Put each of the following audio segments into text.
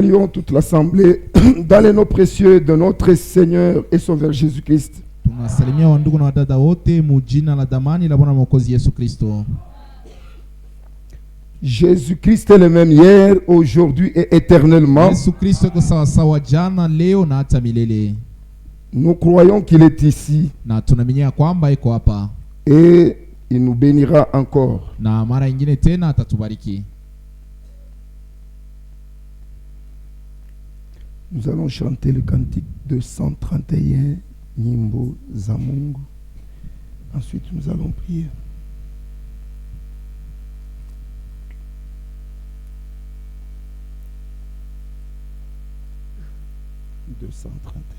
Saluons toute l'assemblée dans les noms précieux de notre Seigneur et Sauveur Jésus-Christ. Tunasalimia wandugu na wadada wote mu jina la damani la Bwana Mwokozi Yesu Kristo. Jésus-Christ est le même hier, aujourd'hui et éternellement. Yesu Kristo yuko sawa sawa jana, leo na hata milele. Nous croyons qu'il est ici Na tunaaminia kwamba yuko hapa et il nous bénira encore. na mara nyingine tena atatubariki. Nous allons chanter le cantique 231, Nyimbo za Mungu. Ensuite, nous allons prier. « 231.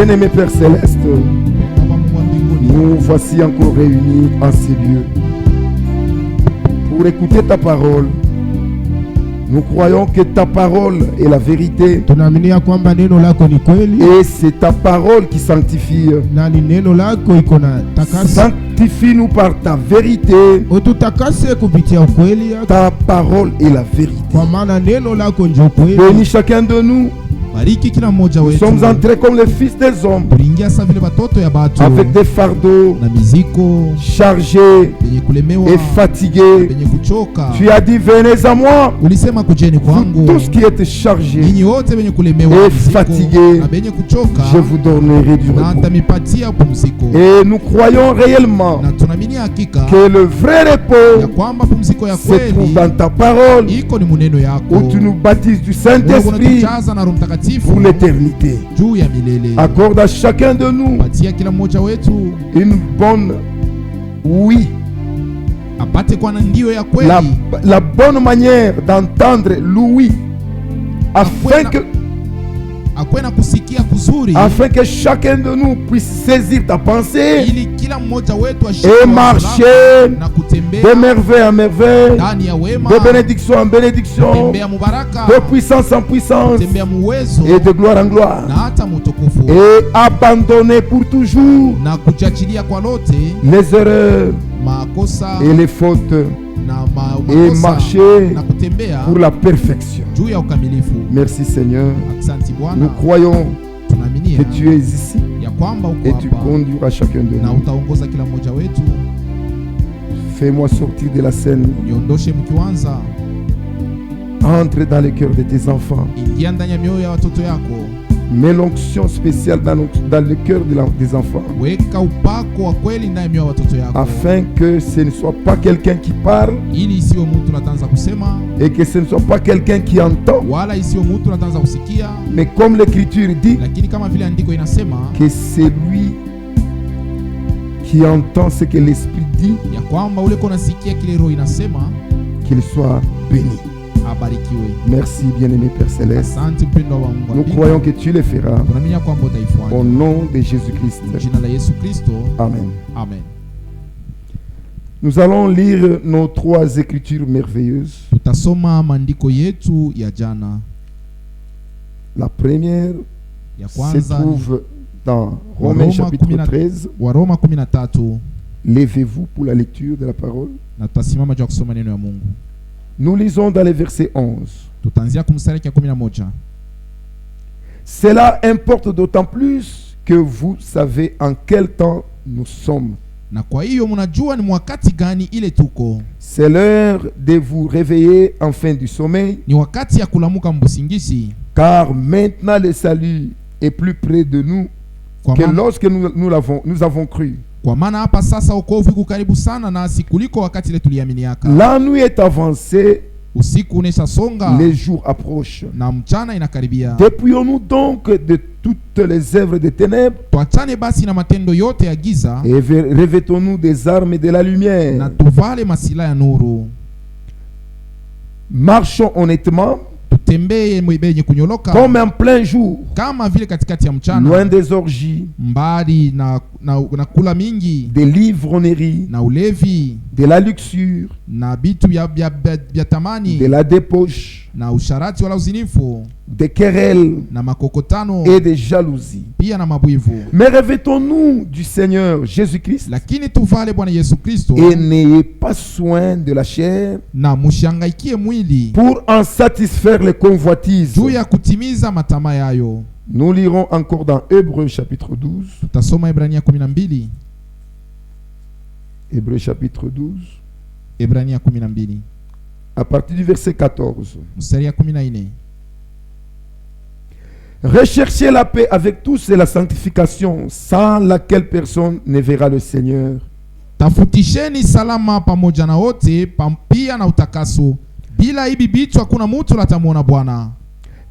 Bien-aimé Père Céleste, Nous voici encore réunis en ces lieux pour écouter ta parole. Nous croyons que ta parole est la vérité. Tunaamini ya kwamba neno lako ni kweli Et c'est ta parole qui sanctifie. na ni neno lako iko na takasa. Sanctifie-nous par ta vérité. Ututakase kupitia ukweli yako, Ta parole est la vérité. kwa maana neno lako ndio kweli. Bénis chacun de nous. Bariki kila mmoja Nous wetu. sommes entrés comme les fils des hommes, Tuliingia sasa vile watoto ya batu avec des fardeaux, na miziko chargés penye kulemewa et fatigués. penye kuchoka. Tu as dit, venez à moi, Ulisema kujeni vous kwangu tous qui êtes chargés, ninyi wote wenye kulemewa et mzigo fatigués, na benye kuchoka, je vous donnerai du na repos. nitamipatia pumziko. Et nous croyons réellement Na tunaamini hakika que le vrai ya repos kwamba pumziko ya se trouve kweli dans ta parole, iko ni muneno yako, où tu nous baptises du Mungu Saint-Esprit unatujaza na Roho Mtakatifu pour l'éternité. juu ya milele. Accorde à chacun de nous Patia kila mmoja wetu une bonne oui, apate kwa na ndio ya kweli, la bonne manière d'entendre l'ouïe, afin que akwe na kusikia kuzuri, afin que chacun de nous puisse saisir ta pensée ili kila mmoja wetu ashike et wazo marcher lako na kutembea de merveille en merveille, ndani ya wema, de bénédiction en bénédiction, kutembea mubaraka, de puissance en puissance kutembea muwezo et de gloire en gloire, na hata mutukufu, et abandonner pour toujours na kujachilia kwa lote les erreurs makosa et les fautes na et makosa marcher na kutembea pour la perfection. juu ya ukamilifu. Merci Seigneur. Asante Nous Bwana, croyons tunaaminia que tu es ici ya kwamba uko et tu hapa conduiras chacun de na nous. utaongoza kila mmoja wetu. Fais-moi sortir de la scène, Niondoshe mkiwanza, entre dans le cœur de tes enfants. ingia ndani ya mioyo ya watoto yako, Mets l'onction spéciale dans le cœur des enfants, weka upako wa kweli ndani ya mioyo ya watoto yako, afin que ce ne soit pas quelqu'un qui parle ili isiwe mtu natanza kusema et que ce ne soit pas quelqu'un qui entend, wala isiwe mtu natanza kusikia, mais comme l'Écriture dit, lakini kama vile andiko inasema que c'est lui qui entend ce que l'Esprit dit, ya kwamba ule kona sikia kile roho inasema, qu'il soit béni. abarikiwe. Merci bien-aimé Père Céleste. Asante mpendwa wa Mungu. Nous croyons que tu le feras. Tunaamini kwamba Au utaifanya. nom de Jésus-Christ. Jina la Yesu Kristo. Amen. Amen. Nous allons lire nos trois écritures merveilleuses. Tutasoma maandiko yetu ya jana. La première Ya se kwanza ni trouve dans Romains chapitre 13. Waroma 13, Levez-vous pour la lecture de la parole. na tutasimama juu ya kusoma neno ya Mungu. Nous lisons dans les versets 11. Tutaanzia kumstari ya 11. Cela importe d'autant plus que vous savez en quel temps nous sommes. Na kwa hiyo mnajua ni wakati gani ile tuko. C'est l'heure de vous réveiller enfin du sommeil, Ni wakati ya kulamuka mbusingisi, car maintenant le salut est plus près de nous kwa que maana, lorsque nous avons cru. kwa maana hapa sasa wokovu iko karibu sana nasi kuliko wakati ile tuliaminiaka. La nuit est avancée, Usiku unesha songa les jours approchent. na mchana inakaribia. Dépouillons-nous donc de toutes les œuvres des ténèbres Tuachane basi na matendo yote ya giza et revêtons-nous des armes de la na lumière. tuvale masila ya nuru. Marchons honnêtement, Tutembee benye kunyoloka comme en plein jour, kama vile katikati ya loin mchana, des orgies, mbali na kula mingi des livronyneries, na ulevi de la luxure, na bitu vya tamani de la débauche, na usharati wala uzinifu des querelles na makokotano et des jalousies. pia na mabwivu. Mais revêtons-nous du Seigneur Jésus-Christ Lakini tuvale Bwana Yesu Kristo et n'ayez pas soin de la chair na mushangaikie mwili pour en satisfaire les convoitises. juu ya kutimiza matama yayo. Nous lirons encore dans Hébreux chapitre 12. Tutasoma Ibrania 12. Hébreux chapitre 12. Ibrania 12 À partir du verset 14. mstari ya 14. Recherchez la paix avec tous et la sanctification, sans laquelle personne ne verra le Seigneur. Tafutisheni salama pamoja na wote, pia na utakaso. Bila hivi vitu hakuna mtu atamuona Bwana.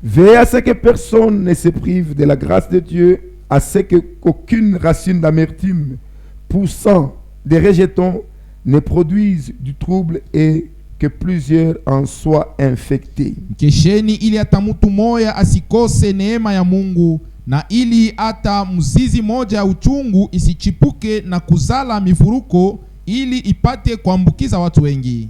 Veillez à ce que personne ne se prive de la grâce de Dieu, à ce qu'aucune racine d'amertume poussant des rejetons ne produise du trouble et que plusieurs en soient infectés. Kesheni ili hata mtu moya asikose neema ya Mungu, na ili hata mzizi moja ya uchungu isichipuke na kuzala mivuruko ili ipate kuambukiza watu wengi.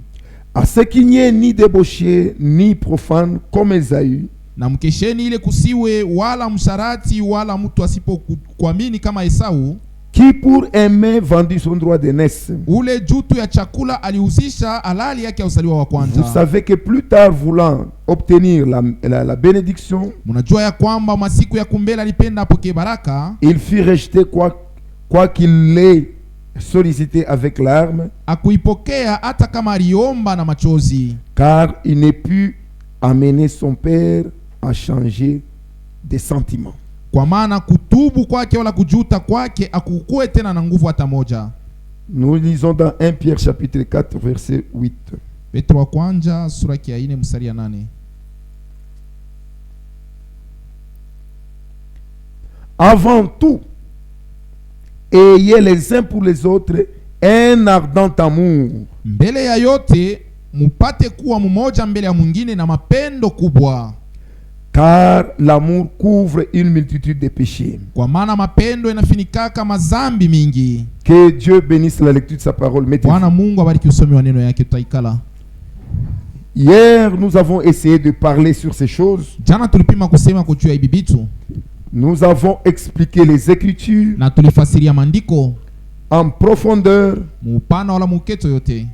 À ce qu'il n'y ait ni débauché ni profane comme Ésaü, Na mkesheni ile kusiwe wala msharati wala mtu asipokuamini kama Esau, qui pour aimer vendit son droit d'aînesse. ule jutu ya chakula alihusisha halali yake ya usaliwa wa Vous kwanza. savez que plus tard, voulant obtenir la bénédiction, Mnajua ya kwamba masiku ya kumbele alipenda apokee baraka, il fut rejeté quoi qu'il l'ait sollicité avec larmes, akuipokea hata kama aliomba na machozi, car il ne put amener son père à changer de sentiments. kwa maana kutubu kwake wala kujuta kwake akukue tena na nguvu hata moja. Nous lisons dans 1 Pierre chapitre 4 verset 8. Petro wa kwanza sura ya 4 mstari ya 8. Avant tout, ayez les uns pour les autres un ardent amour, Mbele ya yote mupate kuwa mmoja mbele ya mwingine na mapendo kubwa, car l'amour couvre une multitude de péchés. kwa maana mapendo inafinikaka mazambi mingi. Que Dieu bénisse la lecture de sa parole. Mettez-vous. Bwana Mungu abariki usomi wa neno yake. Tutaikala. Hier, nous avons essayé de parler sur ces choses. Jana tulipima kusema kujua hivi vitu Nous avons expliqué les Écritures na tulifasiria maandiko en profondeur mupana wala muketo yote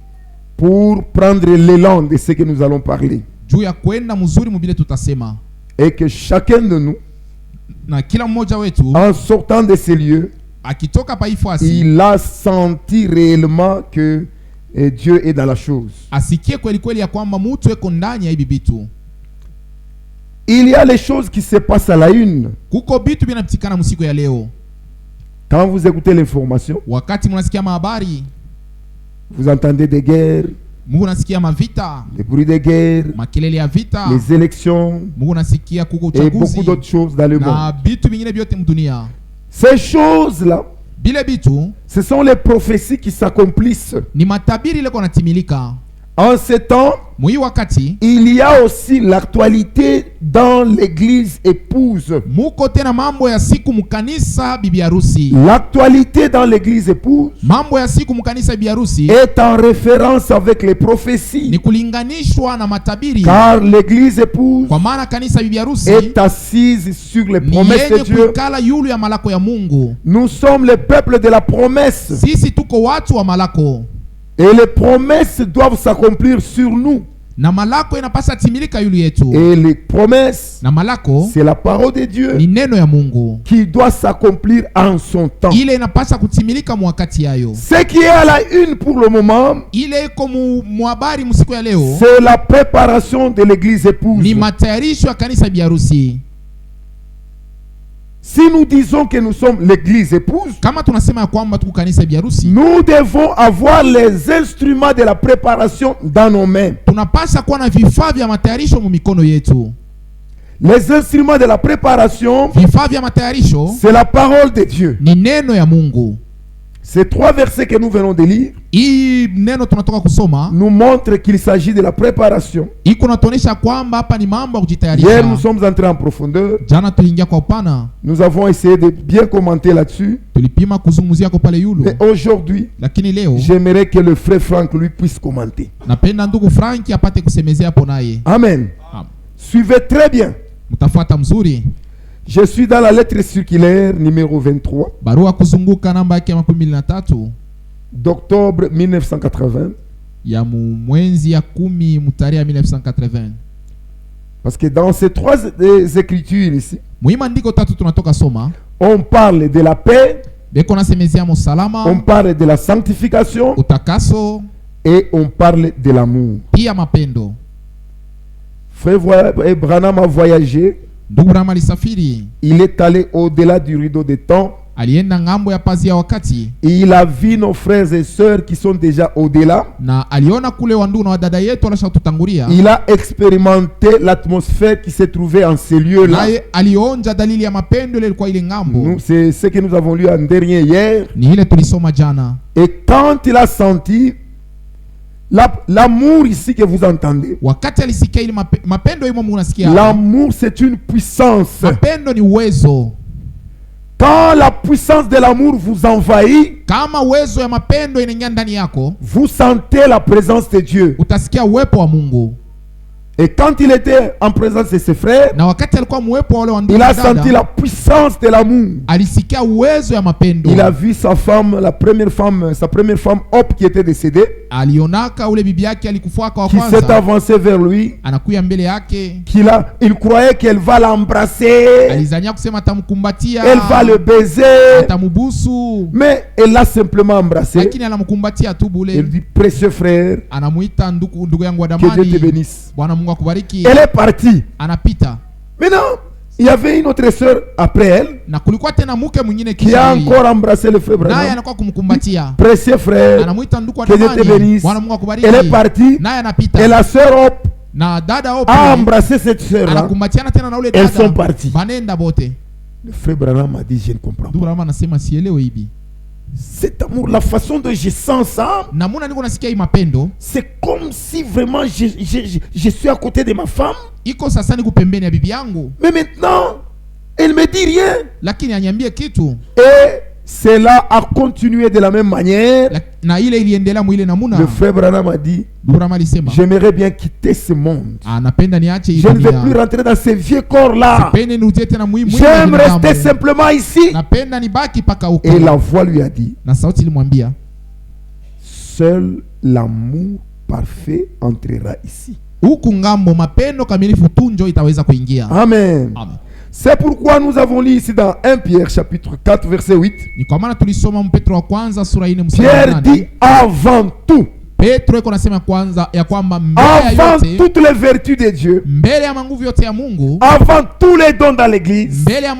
pour prendre l'élan de ce que nous allons parler. juu ya kwenda mzuri mubile tutasema, Et que chacun de nous, na kila mmoja wetu en sortant de ces lieux, akitoka pa ifasi il a senti réellement que Dieu est dans la chose. asikie kweli kweli ya kwamba mtu eko ndani ya hivi vitu. Il y a les choses qui se passent à la une. Kuko vitu vinapitikana msiku ya leo. Quand vous écoutez l'information, Wakati mnasikia mahabari, vous entendez des guerres, Mungu nasikia mavita, les bruits des guerres, makelele ya vita, les élections Mungu nasikia kuko et beaucoup uchaguzi d'autres choses dans le monde. na vitu vingine vyote mdunia. Ces choses-là, Bile vitu ce sont les prophéties qui s'accomplissent. ni matabiri ile kona timilika. En ce temps, Mui wakati il y a aussi l'actualité dans l'église épouse. muko tena mambo ya siku mkanisa bibi harusi. L'actualité dans l'église épouse Mambo ya siku mkanisa bibi harusi est en référence avec les prophéties. ni kulinganishwa na matabiri, Car l'église épouse kwa maana kanisa bibi harusi est assise sur les ni promesses de yenye Dieu. kuikala yulu ya malako ya Mungu. Nous sommes le peuple de la promesse. Sisi tuko watu wa malako Et les promesses doivent s'accomplir sur nous. na malako inapasa timilika yulu yetu, Et les promesses, na malako c'est la parole de Dieu ni neno ya Mungu qui doit s'accomplir en son temps. ile inapasa kutimilika mwakati yayo. Ce qui est à la une pour le moment, Ile iko muhabari msiku ya leo c'est la préparation de l'église épouse. ni matayarisho ya kanisa biharusi. Si nous disons que nous sommes l'église épouse, Kama tunasema ya kwamba tuko kanisa biharusi, nous devons avoir les instruments de la préparation dans nos mains. tunapasha kuwa na vifaa vya matayarisho mu mikono yetu. Les instruments de la préparation, Vifaa vya matayarisho c'est la parole de Dieu. ni neno ya Mungu. Ces trois versets que nous venons de lire Hii neno tunatoka kusoma nous montrent qu'il s'agit de la préparation. iko natuonesha kwamba hapa ni mambo ya Hier, kujitayarisha. nous sommes entrés en profondeur. Jana tuliingia kwa upana, Nous avons essayé de bien commenter là-dessus. tulipima kuzungumzia kwa pale yulu, Mais aujourd'hui, lakini leo j'aimerais que le frère Franck lui puisse commenter. napenda ndugu Franki apate kusemezea hapo naye. Amen. Suivez très bien. Mtafuata mzuri. Je suis dans la lettre circulaire numéro 23 Barua kuzunguka namba yake 23 d'octobre 1980. ya mwezi ya 10 mtarehe 1980. Parce que dans ces trois écritures ici, Muima ndiko tatu tunatoka soma, on parle de la paix, beko nasemezea on salama, parle de la sanctification utakaso et on parle de l'amour. pia mapendo. Frère Branham a voyagé. Ndugu Rama alisafiri, Il est allé au-delà du rideau des temps. alienda ngambo ya pazia wakati, Il a vu nos frères et sœurs qui sont déjà au-delà. na aliona kule wandugu na wadada yetu walasha tutangulia. Il a expérimenté l'atmosphère qui se trouvait en ces lieux-là. Naye alionja dalili ya mapendo ile ilikuwa ile ngambo. C'est ce que nous avons lu en dernier hier. Ni ile tulisoma jana. Et quand il a senti l'amour ici que vous entendez, Wakati alisikia ile mapendo imo munasikia. l'amour c'est une puissance. Mapendo ni uwezo. Quand la puissance de l'amour vous envahit, kama uwezo ya mapendo inaingia ndani yako, vous sentez la présence de Dieu. utasikia uwepo wa Mungu. Et quand il était en présence de ses frères, Na wakati alikuwa muwepo wa wale wa ndugu il a na dada, senti la puissance de l'amour. alisikia uwezo ya mapendo. Il a vu sa femme, sa première femme, Hop, qui était décédée, Alionaka ule bibi yake alikufuaka wa qui s'est kwanza, avancée vers lui, anakuya mbele yake, il croyait qu'elle va l'embrasser, alizania kusema atamkumbatia, elle va le baiser, atamubusu, mais elle l'a simplement embrassé. lakini anamkumbatia tu Elle bule. dit, précieux frère, Anamuita ndugu yangu wa que Dieu te damani, bénisse. Bwana Mungu akubariki. Elle est partie. Anapita. Maintenant, il y avait une autre sœur après elle, Na kulikuwa tena mke mwingine qui a encore embrassé le frère naye Branham. anakuwa kumkumbatia. Précieux frère, Anamuita ndugu wa que Dieu te damani, bénisse. Bwana Mungu akubariki. Elle est partie, Naye anapita. et la sœur Hop Na dada Ope a embrassé cette sœur-là. anakumbatiana tena na ule Elles dada. sont parties. Banenda bote. Le frère Branham m'a dit, je ne comprends Ndugu pas. Rama anasema sielewe hivi. Cet amour, la façon dont je sens ça, Namuna niko nasikia hii mapendo, c'est comme si vraiment je suis à côté de ma femme. iko sasa niko pembeni ya bibi yangu, Mais maintenant, elle me dit rien. lakini anyambie kitu. Et cela a continué de la même manière. Na ile iliendelea mwile namuna. Le frère Branham a dit, Ndugu Rama alisema j'aimerais bien quitter ce monde. anapenda niache hii Je ne veux dunia. plus rentrer dans ces vieux corps-là. Sipende nirudie tena mwili J'aime wa rester binadamu. simplement ici. Napenda nibaki paka huko. Et la voix lui a dit, Na sauti ilimwambia, seul l'amour parfait entrera ici. huku ngambo mapendo kamilifu tu njo itaweza kuingia. Amen. Amen. C'est pourquoi nous avons lu ici dans 1 Pierre chapitre 4 verset 8. Ni kwa maana tulisoma Petro wa kwanza sura 4 mstari wa Pierre 8. dit avant tout, Petro iko nasema kwanza ya kwamba mbele ya avant yote, toutes les vertus de Dieu, mbele ya manguvu yote ya Mungu, avant tous les dons dans l'église, mbele ya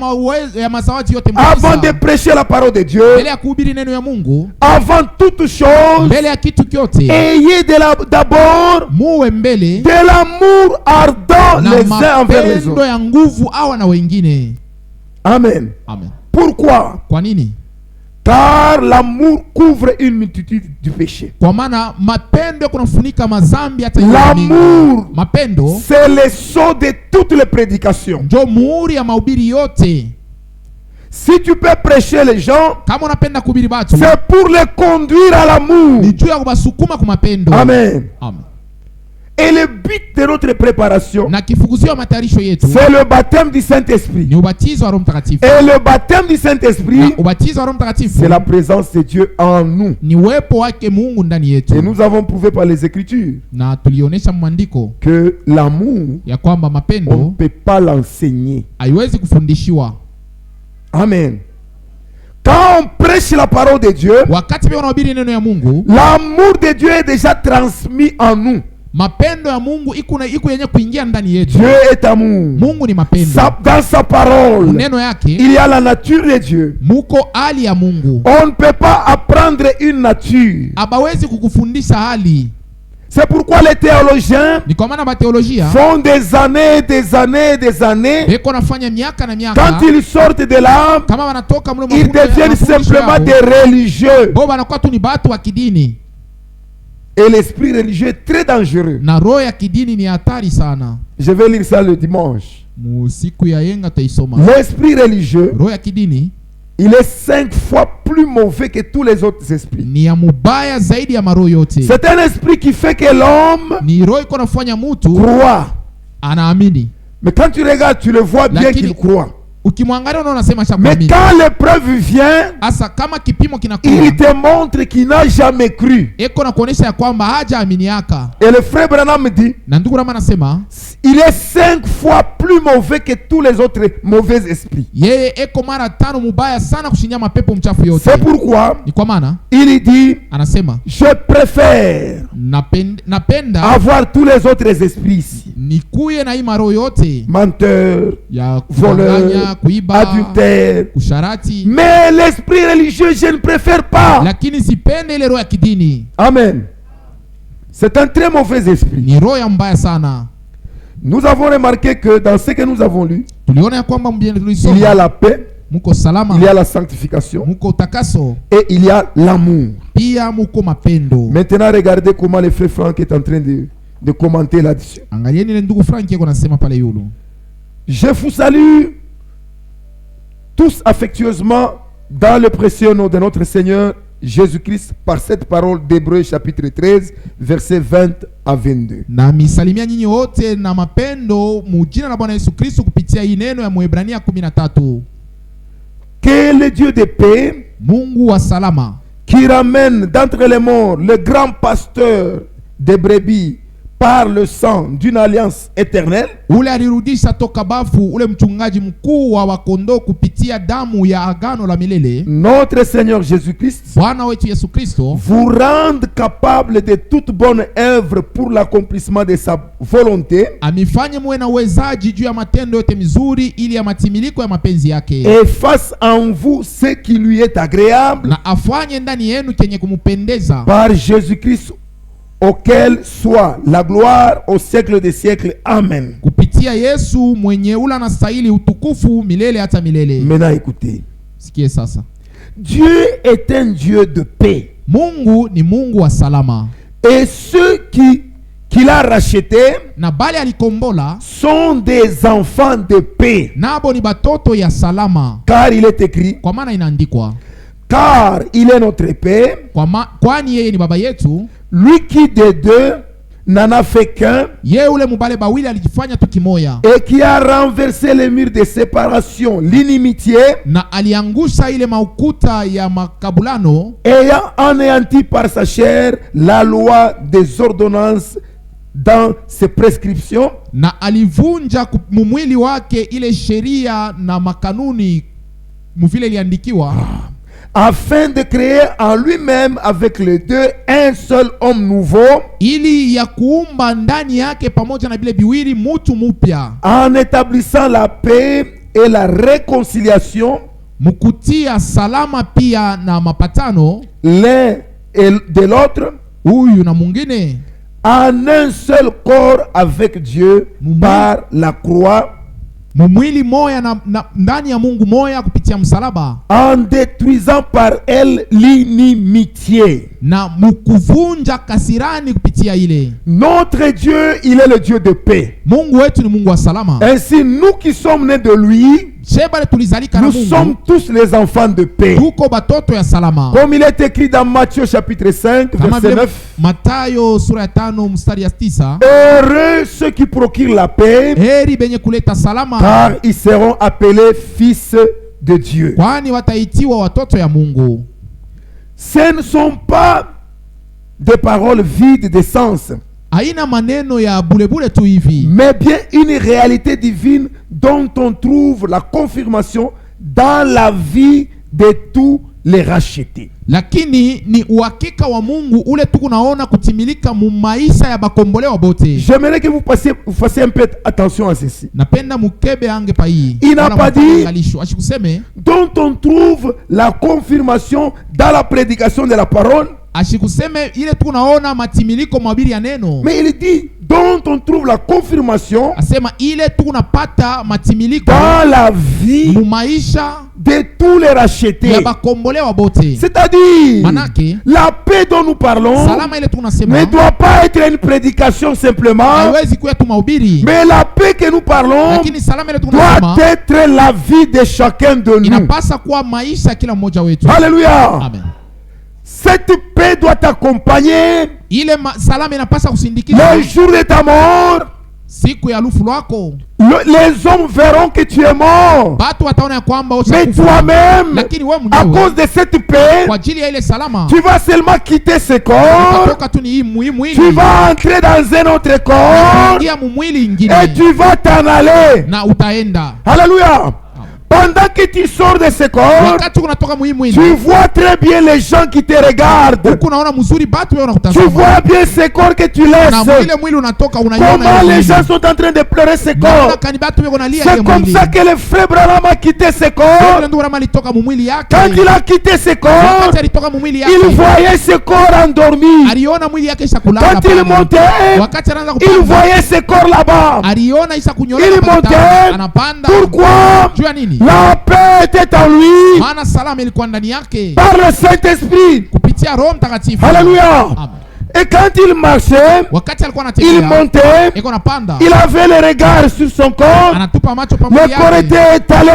ya mazawadi yote avant de mkanisa, prêcher la parole de Dieu, mbele ya kuhubiri neno ya Mungu, avant toute chose, mbele ya kitu kyote, ayez d'abord muwe mbele de l'amour ardent na les uns envers les mapendo autres. ya nguvu awa na wengine. Amen. Amen. Pourquoi? Kwa nini? Car l'amour couvre une multitude du péché. Kwa maana mapendo kunafunika mazambi hata ya mingi. L'amour, Mapendo c'est le sceau de toutes les prédications. ndio muhuri ya mahubiri yote. Si tu peux prêcher les gens, Kama unapenda kuhubiri watu, c'est pour les conduire à l'amour. ni juu ya kubasukuma kwa mapendo. Amen. Amen. Et le but de notre préparation, Na kifuguzio matayarisho yetu c'est le baptême du Saint-Esprit. ni ubatizo wa Roho Mtakatifu. Et le baptême du Na Saint-Esprit, ubatizo wa Roho Mtakatifu c'est la présence de Dieu en nous. ni uwepo wake Mungu ndani Et yetu. nous avons prouvé par les Écritures Na tulionyesha mwandiko que l'amour, ya kwamba on ne mapendo peut pas l'enseigner. haiwezi kufundishiwa. Amen. Quand on prêche la parole de Dieu, Wakati pia unahubiri neno ya Mungu, l'amour de Dieu est déjà transmis en nous. mapendo ya Mungu iko yenye kuingia ndani yetu. Dieu est amour. Mungu ni mapendo. Dans sa parole, Neno yake il y a la nature de Dieu. muko hali ya Mungu. On ne peut pas apprendre une nature. Abawezi kukufundisha hali. C'est pourquoi les théologiens Ni kwa maana mateolojia font des années, beko nafanya miaka na miaka, quand ils sortent de là, kama wanatoka mle ils deviennent simplement des religieux. bo banakuwa tu ni batu wa kidini, Et l'esprit religieux est très dangereux. na roho ya kidini ni hatari sana. Je vais lire ça le dimanche. Musiku ya yenga taisoma. L'esprit religieux, Roho ya kidini il est 5 fois plus mauvais que tous les autres esprits. ni ya mubaya zaidi ya maroho yote. C'est un esprit qui fait que l'homme Ni roho iko nafanya mutu croit. anaamini. Mais quand tu regardes, tu le vois bien Lakini- qu'il croit. Ukimwangalia unaona sema cha Mais kuamini. quand l'épreuve vient, Asa kama kipimo il kinakuja, te montre qu'il n'a jamais cru. eko na kuonesha ya kwamba haja aminiaka. Et le frère Branham dit, Na ndugu Rama anasema il est 5 fois plus mauvais que tous les autres mauvais esprits. yeye eko mara 5 mubaya sana kushindia mapepo mchafu yote. C'est pourquoi Ni kwa maana il dit, anasema je préfère napenda avoir tous les autres esprits ici. nikuye na hii maroho yote Menteur, ya voleur, kudanganya, kuiba, adultère. kusharati, Mais l'esprit religieux, je ne préfère pas. lakini sipende ile roho ya kidini. Amen. C'est un très mauvais esprit. Ni roho ya mbaya sana. Nous avons remarqué que dans ce que nous avons lu, Tuliona ya kwamba mbele il y a tulisoma la paix, muko salama, il y a la sanctification muko utakaso, et il y a l'amour. pia muko mapendo. Maintenant, regardez comment le frère Franck est en train de commenter là-dessus. Angalieni ile ndugu Frank yako nasema pale yulu. Je vous salue tous affectueusement dans le précieux nom de notre Seigneur Jésus-Christ par cette parole d'Hébreux chapitre 13 versets 20 à 22. Na misalimia nyinyi wote na mapendo mujina la Bwana Yesu Kristo kupitia hii neno ya Mwebrania 13. Que le Dieu de paix, Mungu wa salama, qui ramène d'entre les morts le grand pasteur des brebis par le sang d'une alliance éternelle, ule alirudisha toka bafu ule mchungaji mkuu wa wakondoo kupitia damu ya agano la milele, notre Seigneur Jésus-Christ, Bwana wetu Yesu Kristo, vous rende capable de toute bonne œuvre pour l'accomplissement de sa volonté, amifanye muwe na uwezaji juu ya matendo yote mizuri ili ya matimiliko ya mapenzi yake, et fasse en vous ce qui lui est agréable, na afanye ndani yenu kenye kumupendeza, par Jésus-Christ, auquel soit la gloire au siècle des siècles. Amen. kupitia Yesu mwenye ula na stahili utukufu milele hata milele. Maintenant écoutez. Sikie sasa. Dieu est un Dieu de paix. Mungu ni Mungu wa salama. Et ceux qu'il a rachetés Na bali alikombola sont des enfants de paix. nabo ni batoto ya salama. Car il est écrit, Kwa maana inaandikwa, car il est notre paix, kwani yeye ni baba yetu, lui qui des deux n'en a fait qu'un, yeye ule mubale bawili alijifanya tu kimoya, et qui a renversé les murs de séparation, l'inimitié, na aliangusha ile maukuta ya makabulano, ayant anéanti par sa chair la loi des ordonnances dans ses prescriptions, na alivunja mumwili wake ile sheria na makanuni muvile iliandikiwa, afin de créer en lui-même avec les deux un seul homme nouveau, ili ya kuumba ndani yake pamoja na vile biwili mutu mupya, en établissant la paix et la réconciliation, mukutia salama pia na mapatano, l'un et de l'autre, huyu na mwingine, en un seul corps avec Dieu par la croix, mumwili moya na ndani ya Mungu moya kupitia msalaba, en détruisant par elle l'inimitié. na mukuvunja kasirani kupitia ile. Notre Dieu, il est le Dieu de paix. Mungu wetu ni Mungu wa salama. Ainsi, nous qui sommes nés de lui, Shebale tulizalika na nous sommes Mungu, tous les enfants de paix. tuko batoto ya salama. Comme il est écrit dans Matthieu chapitre 5, Kama verset vile 9. Matayo sura ya 5 mstari ya 9, Heureux ceux qui procurent la paix, heri benye kuleta salama, car ils seront appelés fils de Dieu. kwani wataitiwa watoto ya Mungu. Ce ne sont pas des paroles vides de sens, Haina maneno ya bulebule tu hivi, mais bien une réalité divine dont on trouve la confirmation dans la vie de tous les rachetés. lakini ni uhakika wa Mungu ule tuku naona kutimilika mu maisha ya bakombolewa bote. J'aimerais que vous fassiez un peu attention à ceci. Napenda mukebe ange pa hii. Il n'a pas dit ashikuseme, dont on trouve la confirmation dans la prédication de la parole, ashikuseme ile tuku naona matimiliko mabili ya neno, mais il dit dont on trouve la confirmation asema ile tuku napata matimiliko dans la vie mu maisha de tous les rachetés. ya bakombolewa bote. C'est-à-dire, Manake la paix dont nous parlons salama ile tuku nasema ne doit pas être une prédication simplement, haiwezi kuwa tu mahubiri, mais la paix que nous parlons lakini salama ile tuku doit nasema être la vie de chacun de nous. inapasa kuwa maisha ya kila mmoja wetu. Alléluia. Amen. Cette paix doit t'accompagner Ile salama inapasa kusindikiza le jour de ta mort. siku ya lufu lwako. Les hommes verront que tu es mort. Batu wataona ya kwamba Mais ushakufa, toi-même, lakini wewe à mwenyewe cause de cette paix, kwa ajili ya ile salama tu vas seulement quitter ce corps. utatoka tu ni hii Tu mwili, vas entrer dans un autre corps ingia mumwili ingine et tu vas t'en aller. na utaenda. Alléluia. Pendant que tu sors de ce corps, Wakati unatoka tu mwili vois très bien les gens qui te regardent. huku unaona mzuri, batu wewe Tu unakutazama, vois bien ce corps que tu na laisses. mwile mwili unatoka unaiona Comment ile les gens mwili. sont en train de pleurer ce Naona corps. kani batu wewe wanalia C'est ile comme mwili. ça que le frère Branham a quitté ce Ile corps. ndio kama alitoka mumwili yake. Quand il a quitté ce corps, Wakati alitoka mumwili il yake voyait ce corps endormi. aliona mwili yake isha kulala Quand il pale. montait, Wakati anaanza il kupanda voyait ce corps là-bas. aliona isha kunyola Il montait. anapanda. Pourquoi? Juu ya nini? La paix était en lui Maana salama ilikuwa ndani yake par le Saint-Esprit. kupitia Roho Mtakatifu. Alléluia. Amen. Et quand il marchait, wakati alikuwa il anatembea montait, iko napanda, il avait le regard sur son corps. anatupa macho pa Le mwili corps yake, était étalé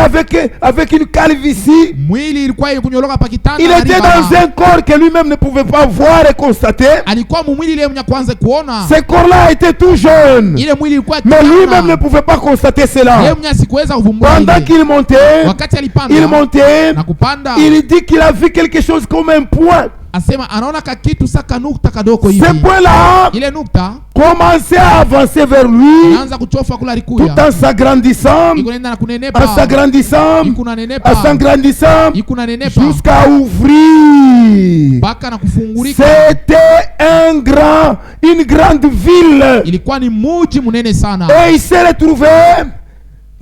avec une calvitie. mwili ilikuwa kunyoloka pa kitanda, Il était dans un corps que lui-même ne pouvait pas voir et constater. alikuwa mwili ile mwenye kwanza kuona, Ce corps-là était tout jeune, ile mwili ilikuwa mais lui-même ne kijana, pouvait pas constater yeye cela. mwenye asikuweza kuvumbua Pendant ile. qu'il montait, Wakati alipanda il montait, na kupanda, il dit qu'il a vu quelque chose comme un point. asema anaona kakitu saka nukta kadoko hivi, Ce point-là ile nukta commençait à avancer vers lui, anaanza kuchofa kula tout likuya, en s'agrandissant, iko nenda na en kunenepa, s'agrandissant, iko na nenepa, en s'agrandissant, iko na nenepa jusqu'à ouvrir. mpaka na kufungulika. C'était une grande ville. Ilikuwa ni muji munene sana, Et il s'est retrouvé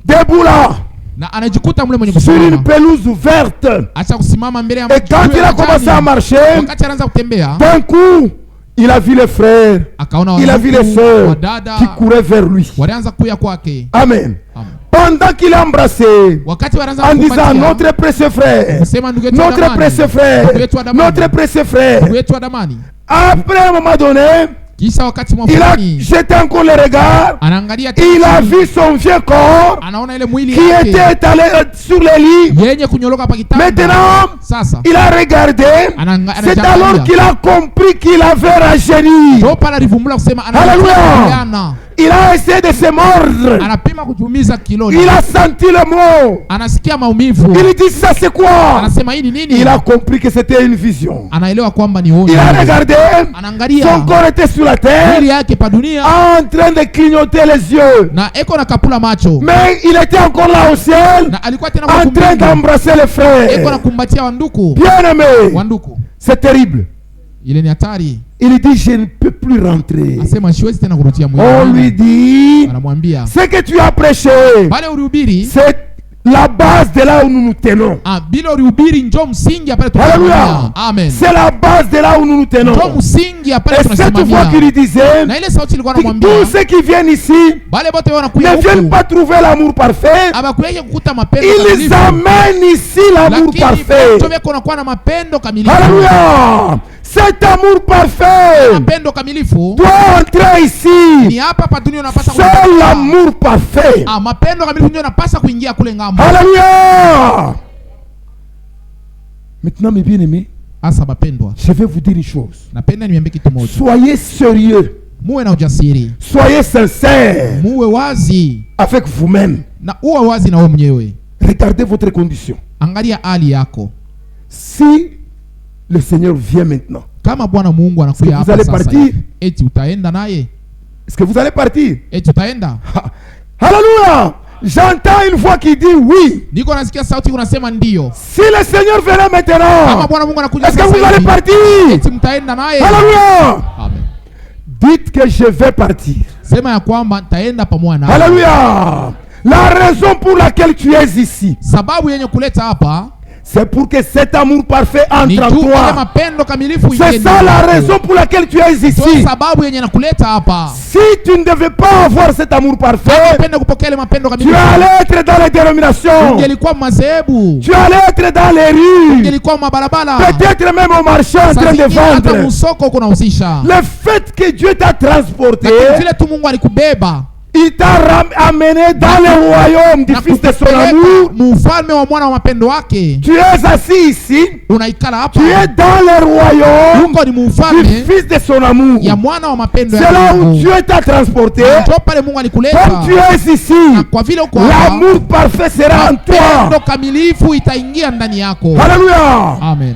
debout là, na anajikuta mle mwenye sur une kusimama, pelouse verte. acha kusimama mbele ya Et quand il a commencé à marcher, wakati anaanza kutembea, d'un coup, il a vu les frères, akaona il a vu les wandugu, sœurs wadada qui couraient vers lui. walianza kuya kwake. Amen. Amen. Pendant qu'il a embrassé, Wakati wanaanza en disant kukumbatia, notre précieux frère, kusema ndugu yetu wa notre damani, précieux frère, ndugu yetu wa damani, notre précieux frère. ndugu yetu wa damani. Après un moment donné, Kisha wakati il a mwafani jeté encore le regard, anaangalia il a chini, vu son vieux corps anaona ile mwili qui yake était étalé sur le lit. yenye kunyoloka pa kitanda. Maintenant, Sasa il a regardé, c'est anaangalia. alors qu'il a compris qu'il avait rajeuni. ndio pala alivumbula kusema Hallelujah. anaona, Il a essayé de se mordre. anapima kujumiza kiloni, Il a senti le mot. anasikia maumivu, Il dit ça c'est quoi? anasema hii ni nini? Il a compris que c'était une vision. Anaelewa kwamba ni onyo. Il a regardé, Anaangalia son corps était sur la terre, mwili yake pa dunia en train de clignoter les yeux. na eko na kapula macho, Mais il était encore là au ciel, na alikuwa tena en train d'embrasser les eko na frères. kumbatia wanduku. Bien-aimé, Wanduku, c'est terrible. ile ni hatari. Il dit, je ne peux plus rentrer. Asema siwezi tena kurudia On lui mwili. dit, Anamwambia ce que tu as prêché, pale ulihubiri, c'est la base de là où nous nous tenons. bila ulihubiri njoo msingi hapa Hallelujah. tunasimamia. Amen. C'est la base de là où nous nous tenons. Njoo msingi hapa Et cette fois tunasimamia. qu'il disait, Na ile sauti ilikuwa inamwambia tous ceux qui viennent ici wale wote wanakuja ne viennent huku pas trouver l'amour parfait, abakuye kukuta mapendo ils kamilifu, amènent ici l'amour lakini parfait. wote wako nakuwa na mapendo kamilifu. Alléluia. Cet amour parfait Mapendo kamilifu doit entrer ni ici. hapa hapa dunia unapasa Seul l'amour parfait. mapendo kamilifu ndio unapasa kuingia kule ngambo. Alléluia. Maintenant, mes bien-aimés, Asa bapendwa, je vais vous dire une chose. napenda niambie kitu moja. Soyez sérieux. Muwe na ujasiri, Soyez sincères muwe wazi avec vous-même. na uwe wazi na wewe mwenyewe. Regardez votre condition. Angalia hali yako. Si le Seigneur vient maintenant, Kama Bwana Mungu anakuja Est-ce que vous hapa allez sasa, partir? eti utaenda naye? est-ce que vous allez partir? Eti utaenda? Alléluia. J'entends une voix qui dit oui. Niko nasikia sauti unasema ndio. Si le Seigneur venait Kama maintenant, Bwana Mungu anakuja est-ce que sasa vous allez hivi, partir? eti mtaenda naye? Alléluia. Amen. Dites que je vais partir. Sema ya kwamba nitaenda pamoja naye. Alléluia. La raison pour laquelle tu es ici, Sababu yenye kuleta hapa c'est pour que cet amour parfait ni entre en tu ile toi. mapendo kamilifu C'est ingie ça ndani la yako. raison pour laquelle tu es Ndio ici. sababu yenye nakuleta hapa. Si tu ne devais pas avoir cet amour parfait, Penda kupokea ile mapendo tu kamilifu. allais être dans les dénominations. Ungelikuwa madhehebu, Tu allais être dans les rues. ungelikuwa mabarabara, Peut-être même au marché en train de hata vendre. msoko kunahusisha. Le fait que Dieu t'a transporté, Lakini vile tu Mungu alikubeba il t'a amené dans le royaume du na Fils de son kukupeleka amour. mufalme wa mwana wa mapendo wake, Tu es assis ici. unaikala hapa, Tu es dans le royaume Mungu ni du mufalme Fils de son amour. ya mwana wa mapendo C'est là où yake. Dieu t'a transporté. Ndio pale Mungu alikuleta, Comme tu es ici, na kwa vile uko hapa, l'amour parfait sera en mapendo toi. kamilifu itaingia ndani yako. Alléluia. Amen.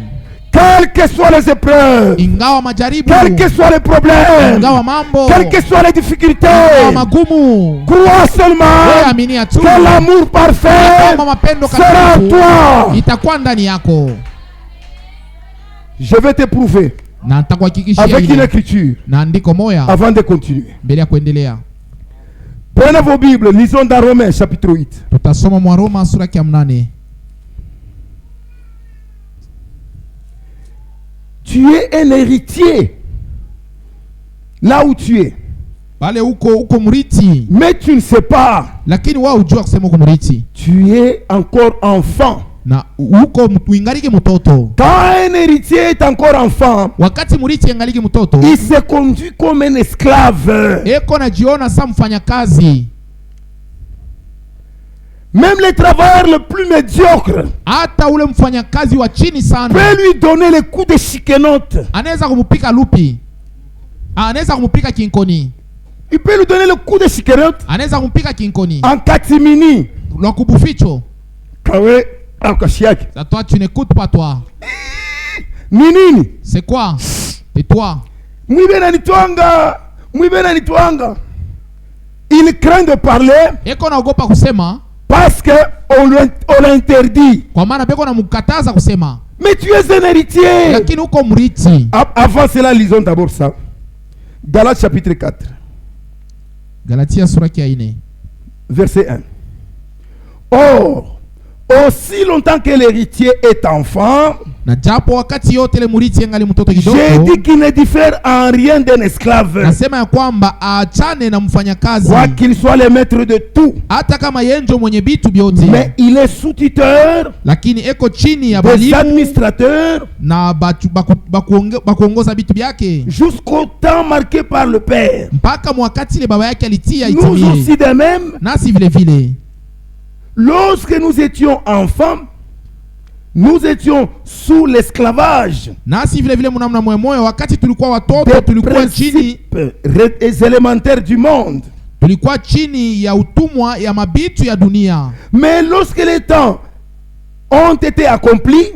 Quelles que soient les épreuves, Ingawa majaribu, quels que soient les problèmes, ingawa mambo, quelles que soient les difficultés, ingawa magumu, crois wewe seulement aminia tu que l'amour parfait kama mapendo sera en kamilifu toi. itakuwa ndani yako, Je vais t'éprouver na nitakuhakikishia avec une ile écriture na andiko moya avant de continuer. mbele ya kuendelea. Prenez vos Bibles, lisons dans Romains chapitre 8. Tutasoma mwa Roma sura ya 8. Tu es un héritier là où tu es, Pale uko mriti, mais tu ne sais pas. lakini wao hujua kusema uko mriti. Tu es encore enfant. na uko ingaliki mtoto. Quand un héritier est encore enfant, Wakati murithi ingaliki mtoto, il se conduit comme un esclave. eko najiona sa mfanyakazi. Même les travailleurs les plus médiocres Hata ule mfanyakazi wa chini sana peut lui donner les coups de chiquenotte. anaweza kumupika lupi, anaweza kumupika kinkoni, Il peut lui donner le coup de chiquenotte anaweza kumpika kinkoni en catimini. lwa kubuficho. Kawe akashiaki. Ça, toi tu n'écoutes pas toi. Nini? C'est quoi? Et toi? Mwibena nitwanga. Mwibena nitwanga. Il craint de parler Eko naogopa kusema parce que on l'interdit. kwa maana beko na mukataza kusema. Mais tu es un héritier. Lakini uko mrithi. Avant cela, lisons d'abord ça. Galates chapitre 4. Galatia sura ya 4. Verset 1. Or, aussi longtemps que l'héritier est enfant, Na japo wakati yote le mrithi angali mtoto j'ai kidogo, dit qu'il ne diffère en rien d'un esclave, nasema ya kwamba aachane na mfanyakazi, quoi qu'il soit le maître de tout. hata kama yenjo mwenye bitu vyote, Mais il est sous-tuteur lakini eko chini ya des balimu administrateurs na bakuongoza bitu byake jusqu'au temps marqué par le Père. mpaka mwakati ile baba yake alitia Nous itimie. aussi de même, Nasi vile vile lorsque nous étions enfants, nous étions sous l'esclavage nasi vile vile mnamna moyo wakati tulikuwa watoto, des tulikuwa chini, principes élémentaires du monde. tulikuwa chini ya utumwa ya mabitu ya dunia. Mais lorsque les temps ont été accomplis,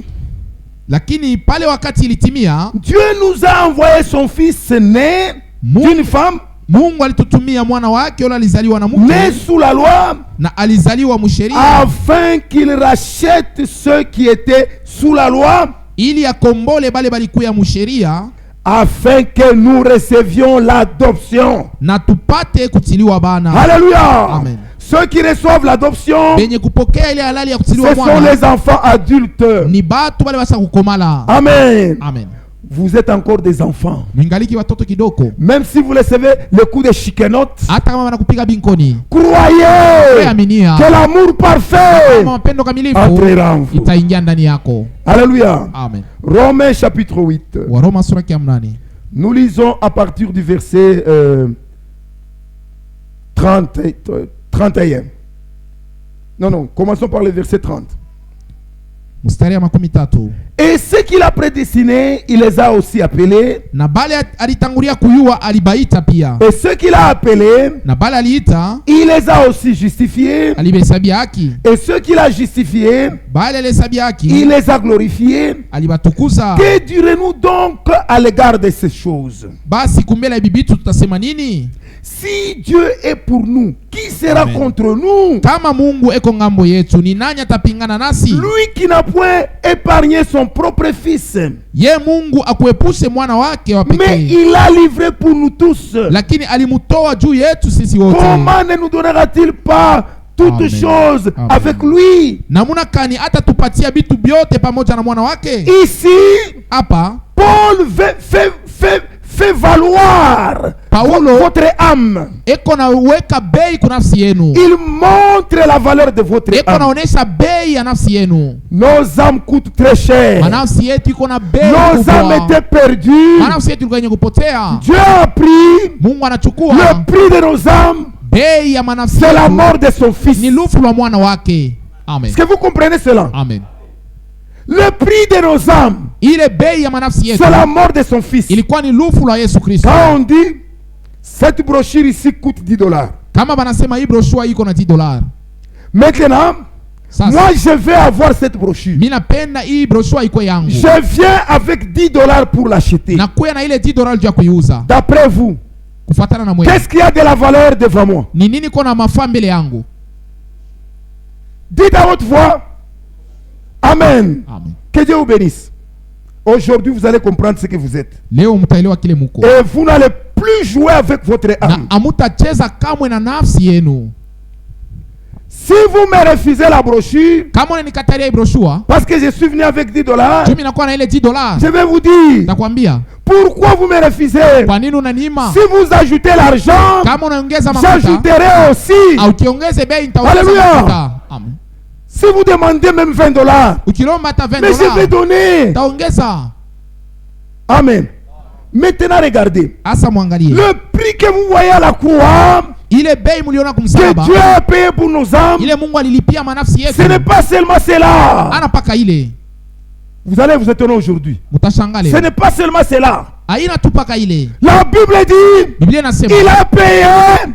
Lakini pale wakati ilitimia, Dieu nous a envoyé son fils né d'une femme, Mungu alitutumia mwana wake yule alizaliwa na né mke sous la loi, na alizaliwa msheria, afin qu'il rachète ceux qui étaient sous la loi, ili akombole bale balikuya msheria, afin que nous recevions l'adoption. na tupate kutiliwa bana. Alléluia. Amen. Ceux qui reçoivent l'adoption, Benye kupokea ile halali ya kutiliwa ce sont mwana les enfants adultes. ni batu bale basa kukomala. Amen. Amen. Vous êtes encore des enfants. Mwingaliki watoto kidogo, Même si vous recevez le coup de chiquenotte, hata kama wanakupiga binkoni, croyez aminia que l'amour parfait kama mapendo kamilifu entrera en vous. itaingia ndani yako. Alléluia. Amen. Romains chapitre 8. Waroma sura ya 8. Nous lisons à partir du verset 31. Non, commençons par le verset 30. Mstari ya 13. Et ceux qu'il a prédestinés, il les a aussi appelés. Na bale alitangulia kuyua alibaita pia. Et ceux qu'il a appelés, Na bale aliita il les a aussi justifiés. alibahesabia haki. Et ceux qu'il a justifiés, Bale alihesabia il haki les a glorifiés. alibatukuza. Que direz-nous donc à l'égard de ces choses? Basi kumbela bibitu tutasema nini? Si Dieu est pour nous, qui sera Amen. contre nous? Kama Mungu eko ngambo yetu, ni nani atapingana nasi? Lui qui n'a point épargné son propre fils, Ye Mungu akuepushe mwana wake wa mais pekee, il l'a livré pour nous tous. lakini alimutoa juu yetu sisi wote. Comment ne nous donnera-t-il pas toutes Amen. choses Amen. avec lui? Namuna kani hata tupatia bitu byote pamoja na mwana wake? Ici, Hapa Paul fait valoir Paulo votre âme. eko na weka bei kwa nafsi yenu, Il montre la valeur de votre eko âme. naonesha bei ya nafsi yenu. Nos âmes coûtent très cher. Manafsi yetu iko na bei Nos âmes kubwa. étaient perdues. Manafsi yetu ilikuwa yenye kupotea. Dieu a pris Mungu anachukua le prix de nos âmes. bei ya manafsi C'est la yetu, mort de son fils. ni lufu lwa mwana wake. Amen. Est-ce que vous comprenez cela? Amen. Le prix de nos âmes, Ile bei ya manafsi yetu c'est la mort de son fils. ilikuwa ni lufu lwa Yesu Kristo. Quand on dit, cette brochure ici coûte 10 $. Kama banasema hii brochure iko na $10. Maintenant, Sasa moi je vais avoir cette brochure. mimi napenda hii brochure iko yangu. Je viens avec 10 $ pour l'acheter. Na kuya na ile $10 juu ya kuiuza. D'après vous, Kufuatana na mwenye. qu'est-ce qui a de la valeur devant moi? Ni nini kona mafaa mbele yangu? Dites à haute voix, Amen. Amen. Que Dieu vous bénisse. Aujourd'hui, vous allez comprendre ce que vous êtes. Leo mtaelewa kile muko. Et vous n'allez plus jouer avec votre Na âme. amutacheza kamwe na nafsi yenu. Si vous me refusez la brochure, Kama unanikatalia hii brochure, parce que je suis venu avec 10 $, mimi nakuwa na ile $10. je vais vous dire, Nakwambia, pourquoi vous me refusez? kwa nini unaniima? Si vous ajoutez l'argent, Kama unaongeza mafuta, j'ajouterai aussi. au kiongeze bei nitaongeza Hallelujah. mafuta. Amen. Si vous demandez même $20, ukilomba hata mais je vais $20 donner. taongeza. Amen. Maintenant, regardez. Asa mwangalie Le prix que vous voyez à la croix, ile bei mliona que kumsalaba, Dieu a payé pour nos âmes, ile Mungu alilipia manafsi ce n'est yetu, pas seulement cela. ana paka ile. Vous allez vous étonner aujourd'hui. Mutashanga Ce leo, n'est pas seulement cela. haina tu paka ile. La Bible dit, Biblia inasema il a payé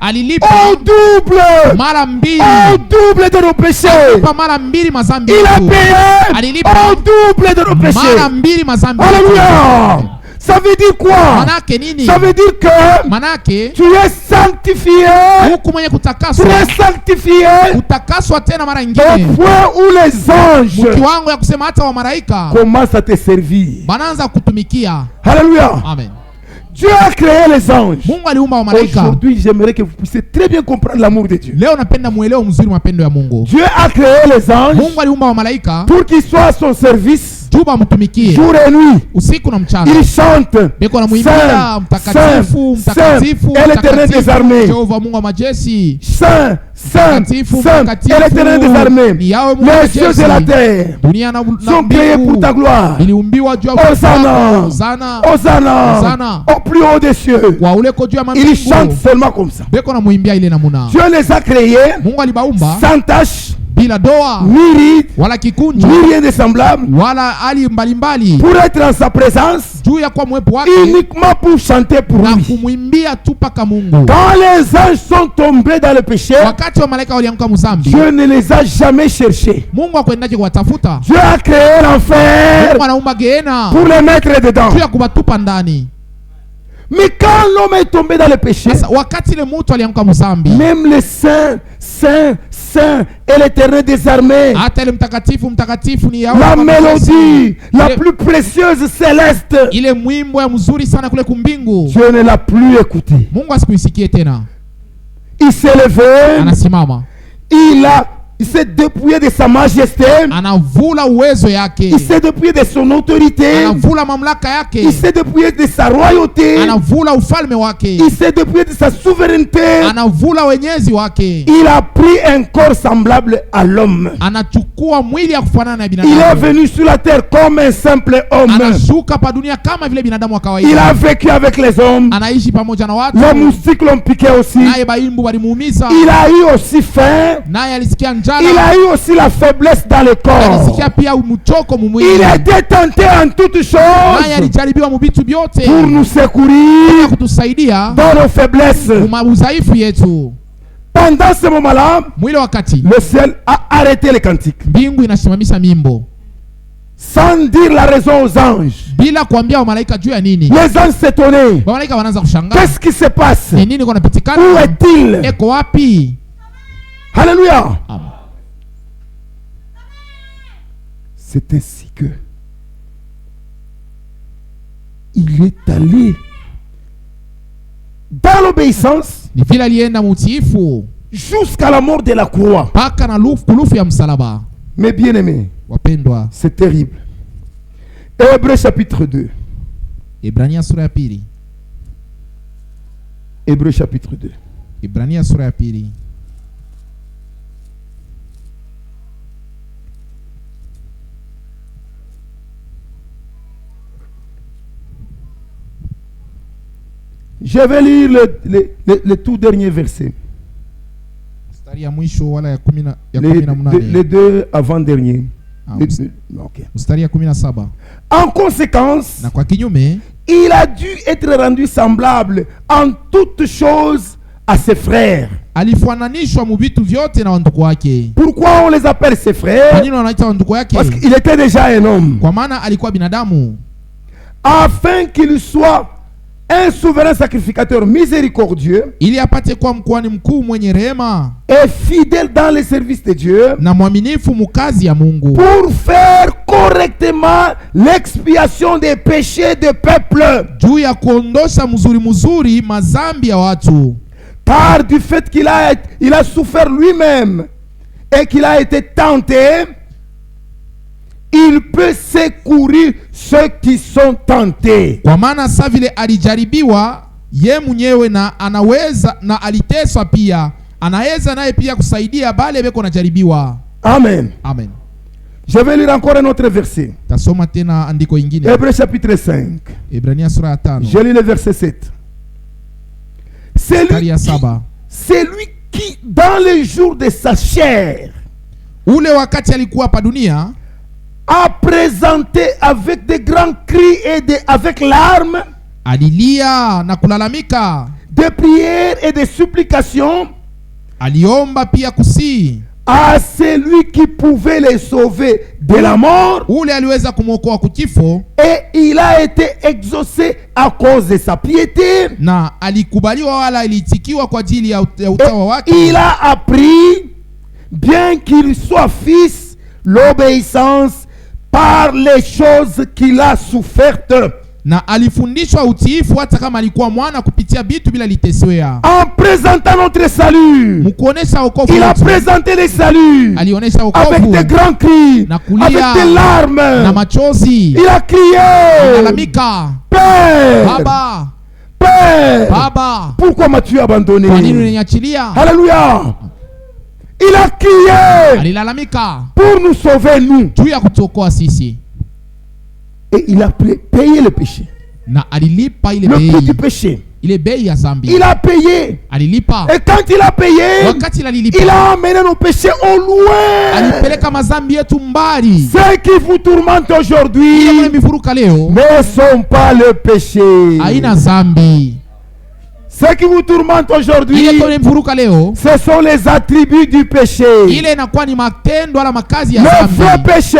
alilipa au double. mara mbili, Au double de nos péchés. pa mara mbili mazambi Il a yetu, payé alilipa au double de nos péchés. mara mbili mazambi yetu. Alléluia. Ça veut dire quoi? Manake nini? Ça veut dire que Manake tu es sanctifié. huku mwenye Tu kutakaswa, es sanctifié kutakaswa tena mara au nyingine, point où les anges kiwango ya kusema hata wa malaika commencent à te servir. banaanza kutumikia. Alléluia. Amen. Dieu a créé les anges. Mungu aliumba wa malaika. Aujourd'hui, j'aimerais que vous puissiez très bien comprendre l'amour de Dieu. Leo napenda muelewa mzuri mapendo ya Mungu. Dieu a créé les anges Mungu aliumba wa malaika pour qu'ils soient à son service juba mtumikie jour et nuit. usiku na mchana. Ils chantent. Beko na muimbia Saint, mtakatifu, Saint, mtakatifu, Saint, et l'Éternel des armées. Jehova Mungu wa majeshi. Saint, Saint, Mtakatifu, Saint, mtakatifu, et l'Éternel des armées. ni yawe Mungu wa Les cieux et la majeshi. terre Dunia na sont créés pour ta gloire. iliumbiwa juu ya Hosanna, Hosanna, Hosanna, Hosanna. au plus haut des cieux. wa uleko juu ya Ils chantent mambingu. seulement comme ça. Beko na muimbia ile namuna. Dieu les a créés Mungu alibaumba sans tache, bila doa ni ride, wala kikunjo ni rien de semblable, wala hali mbalimbali, pour être en sa présence, juu ya kwa mwepo wake uniquement pour chanter pour na lui. kumwimbia tu paka Mungu. Quand les anges sont tombés dans le péché, Wakati wa malaika walianguka mzambi, Dieu ne les a jamais cherchés. Mungu akwendaje kuwatafuta? Dieu a créé l'enfer Mungu anaumba geena pour les mettre dedans. juu ya kubatupa ndani. Mais quand l'homme est tombé dans le péché, Sasa wakati ile mtu alianguka mzambi, même les saints, saints, saints et l'Éternel des armées, hata ile mtakatifu mtakatifu ni Yahweh la wa majeshi. mélodie la Ile- plus précieuse céleste, ile mwimbo ya mzuri sana kule kumbingu, Dieu ne l'a plus écouté. Mungu asikuisikie tena. Il s'est levé, Anasimama, il s'est dépouillé de sa majesté, anavula uwezo yake, il s'est dépouillé de son autorité, anavula mamlaka yake, il s'est dépouillé de sa royauté, anavula ufalme wake, il s'est dépouillé de sa souveraineté. anavula wenyezi wake, Il a pris un corps semblable à l'homme. anachukua mwili ya kufanana na Il est binadamu, venu sur la terre comme un simple homme. anashuka pa dunia kama vile binadamu wa Il a kawaida, vécu avec les hommes. anaishi pamoja na watu, Les moustiques l'ont piqué aussi. naye baimbu walimuumiza, Il a eu aussi faim. naye alisikia Il njala, a eu aussi la faiblesse dans le corps. alisikia pia mchoko Il mumwili, a été tenté en toutes naye choses alijaribiwa mubitu vyote pour nous secourir kutusaidia dans nos faiblesses. udhaifu yetu. Pendant ce moment-là, Mwile wakati le ciel a arrêté les cantiques. mbingu inasimamisha mimbo Sans dire la raison aux anges. bila kuambia wamalaika juu ya nini. Les anges s'étonnaient. Wamalaika wanaanza kushangaa, Qu'est-ce qui se passe? ni nini Où kunapitikana, est-il? eko wapi? Alléluia. Amen. C'est ainsi que il est allé dans l'obéissance Ni vile alienda mutiifu jusqu'à la mort de la croix. mpaka na kulufu ya msalaba. Mes bien-aimés, Wapendwa, c'est terrible. Hébreux chapitre 2. Ibrania sura ya pili. Hébreux chapitre 2. Ibrania sura ya pili. Je vais lire le tout dernier verset. Mstari ya mwisho wala ya kumi na Les munane. deux avant-derniers. Ah, Ok. mstari ya 17. En conséquence, Na kwa kinyume il a dû être rendu semblable en toutes choses à ses frères. alifananishwa mu vitu vyote na wandugu wake. Pourquoi on les appelle ses Kwa frères? nini wanaita wandugu yake? Parce qu'il était déjà un homme. Kwa maana alikuwa binadamu, Afin qu'il soit un souverain sacrificateur miséricordieux ili apate kuwa mkuhani mkuu mwenye rehema et fidèle dans le service de Dieu, na mwaminifu mukazi ya Mungu, pour faire correctement l'expiation des péchés du peuple. juu ya kuondosha mzuri mazambi ya watu. Car du fait qu'il a souffert lui-même et qu'il a été tenté, il peut secourir ceux qui sont tentés. Kwa maana sa vile alijaribiwa ye mwenyewe na anaweza, na aliteswa pia, anaweza naye pia kusaidia bale beko najaribiwa. Amen. Amen. Je vais lire encore un autre verset. Tasoma tena andiko ingine. Hébreux chapitre 5. Ebrania sura ya 5. Je lis le verset 7. Mstari ya 7. C'est lui qui, dans les jours de sa chair, Ule wakati alikuwa hapa dunia, a présenté avec de grands cris et avec larmes, alilia na kulalamika, des prières et des supplications, aliomba pia kusii à celui qui pouvait les sauver de la mort, ule aliweza kumwokoa kukifo, et il a été exaucé à cause de sa piété. na alikubaliwa wala ilitikiwa kwa ajili ya utawa wake. Il a appris, bien qu'il soit fils, l'obéissance par les choses qu'il a souffertes, Na alifundishwa utiifu hata kama alikuwa mwana kupitia vitu bila liteswea. en présentant notre salut. Mkuonesha wokovu Il a wetu, présenté le salut alionesha avec wokovu des grands cris, na avec kulia des larmes. na machozi. Il a crié, Alalamika, Père, Baba, Père, Baba, pourquoi m'as-tu kwa nini abandonné? unaniachilia? Alléluia. Il a crié Alilalamika pour nous sauver, nous. juu ya kutuokoa sisi, Et il a payé le péché. na alilipa ile Le prix du bei, péché. ile bei ya zambi Il a payé. alilipa. Et quand il a payé, Wakati il alilipa, a amené nos péchés au loin. alipeleka mazambi yetu mbali. Ceux qui vous tourmentent Ile aujourd'hui mwenye mifuruka leo ne sont pas le péché. haina zambi. Ceux qui vous tourmentent aujourd'hui, Ile mwenye mifuruka leo, ce sont les attributs du péché. ile inakuwa ni matendo wala makazi ya Le vrai zambi. péché,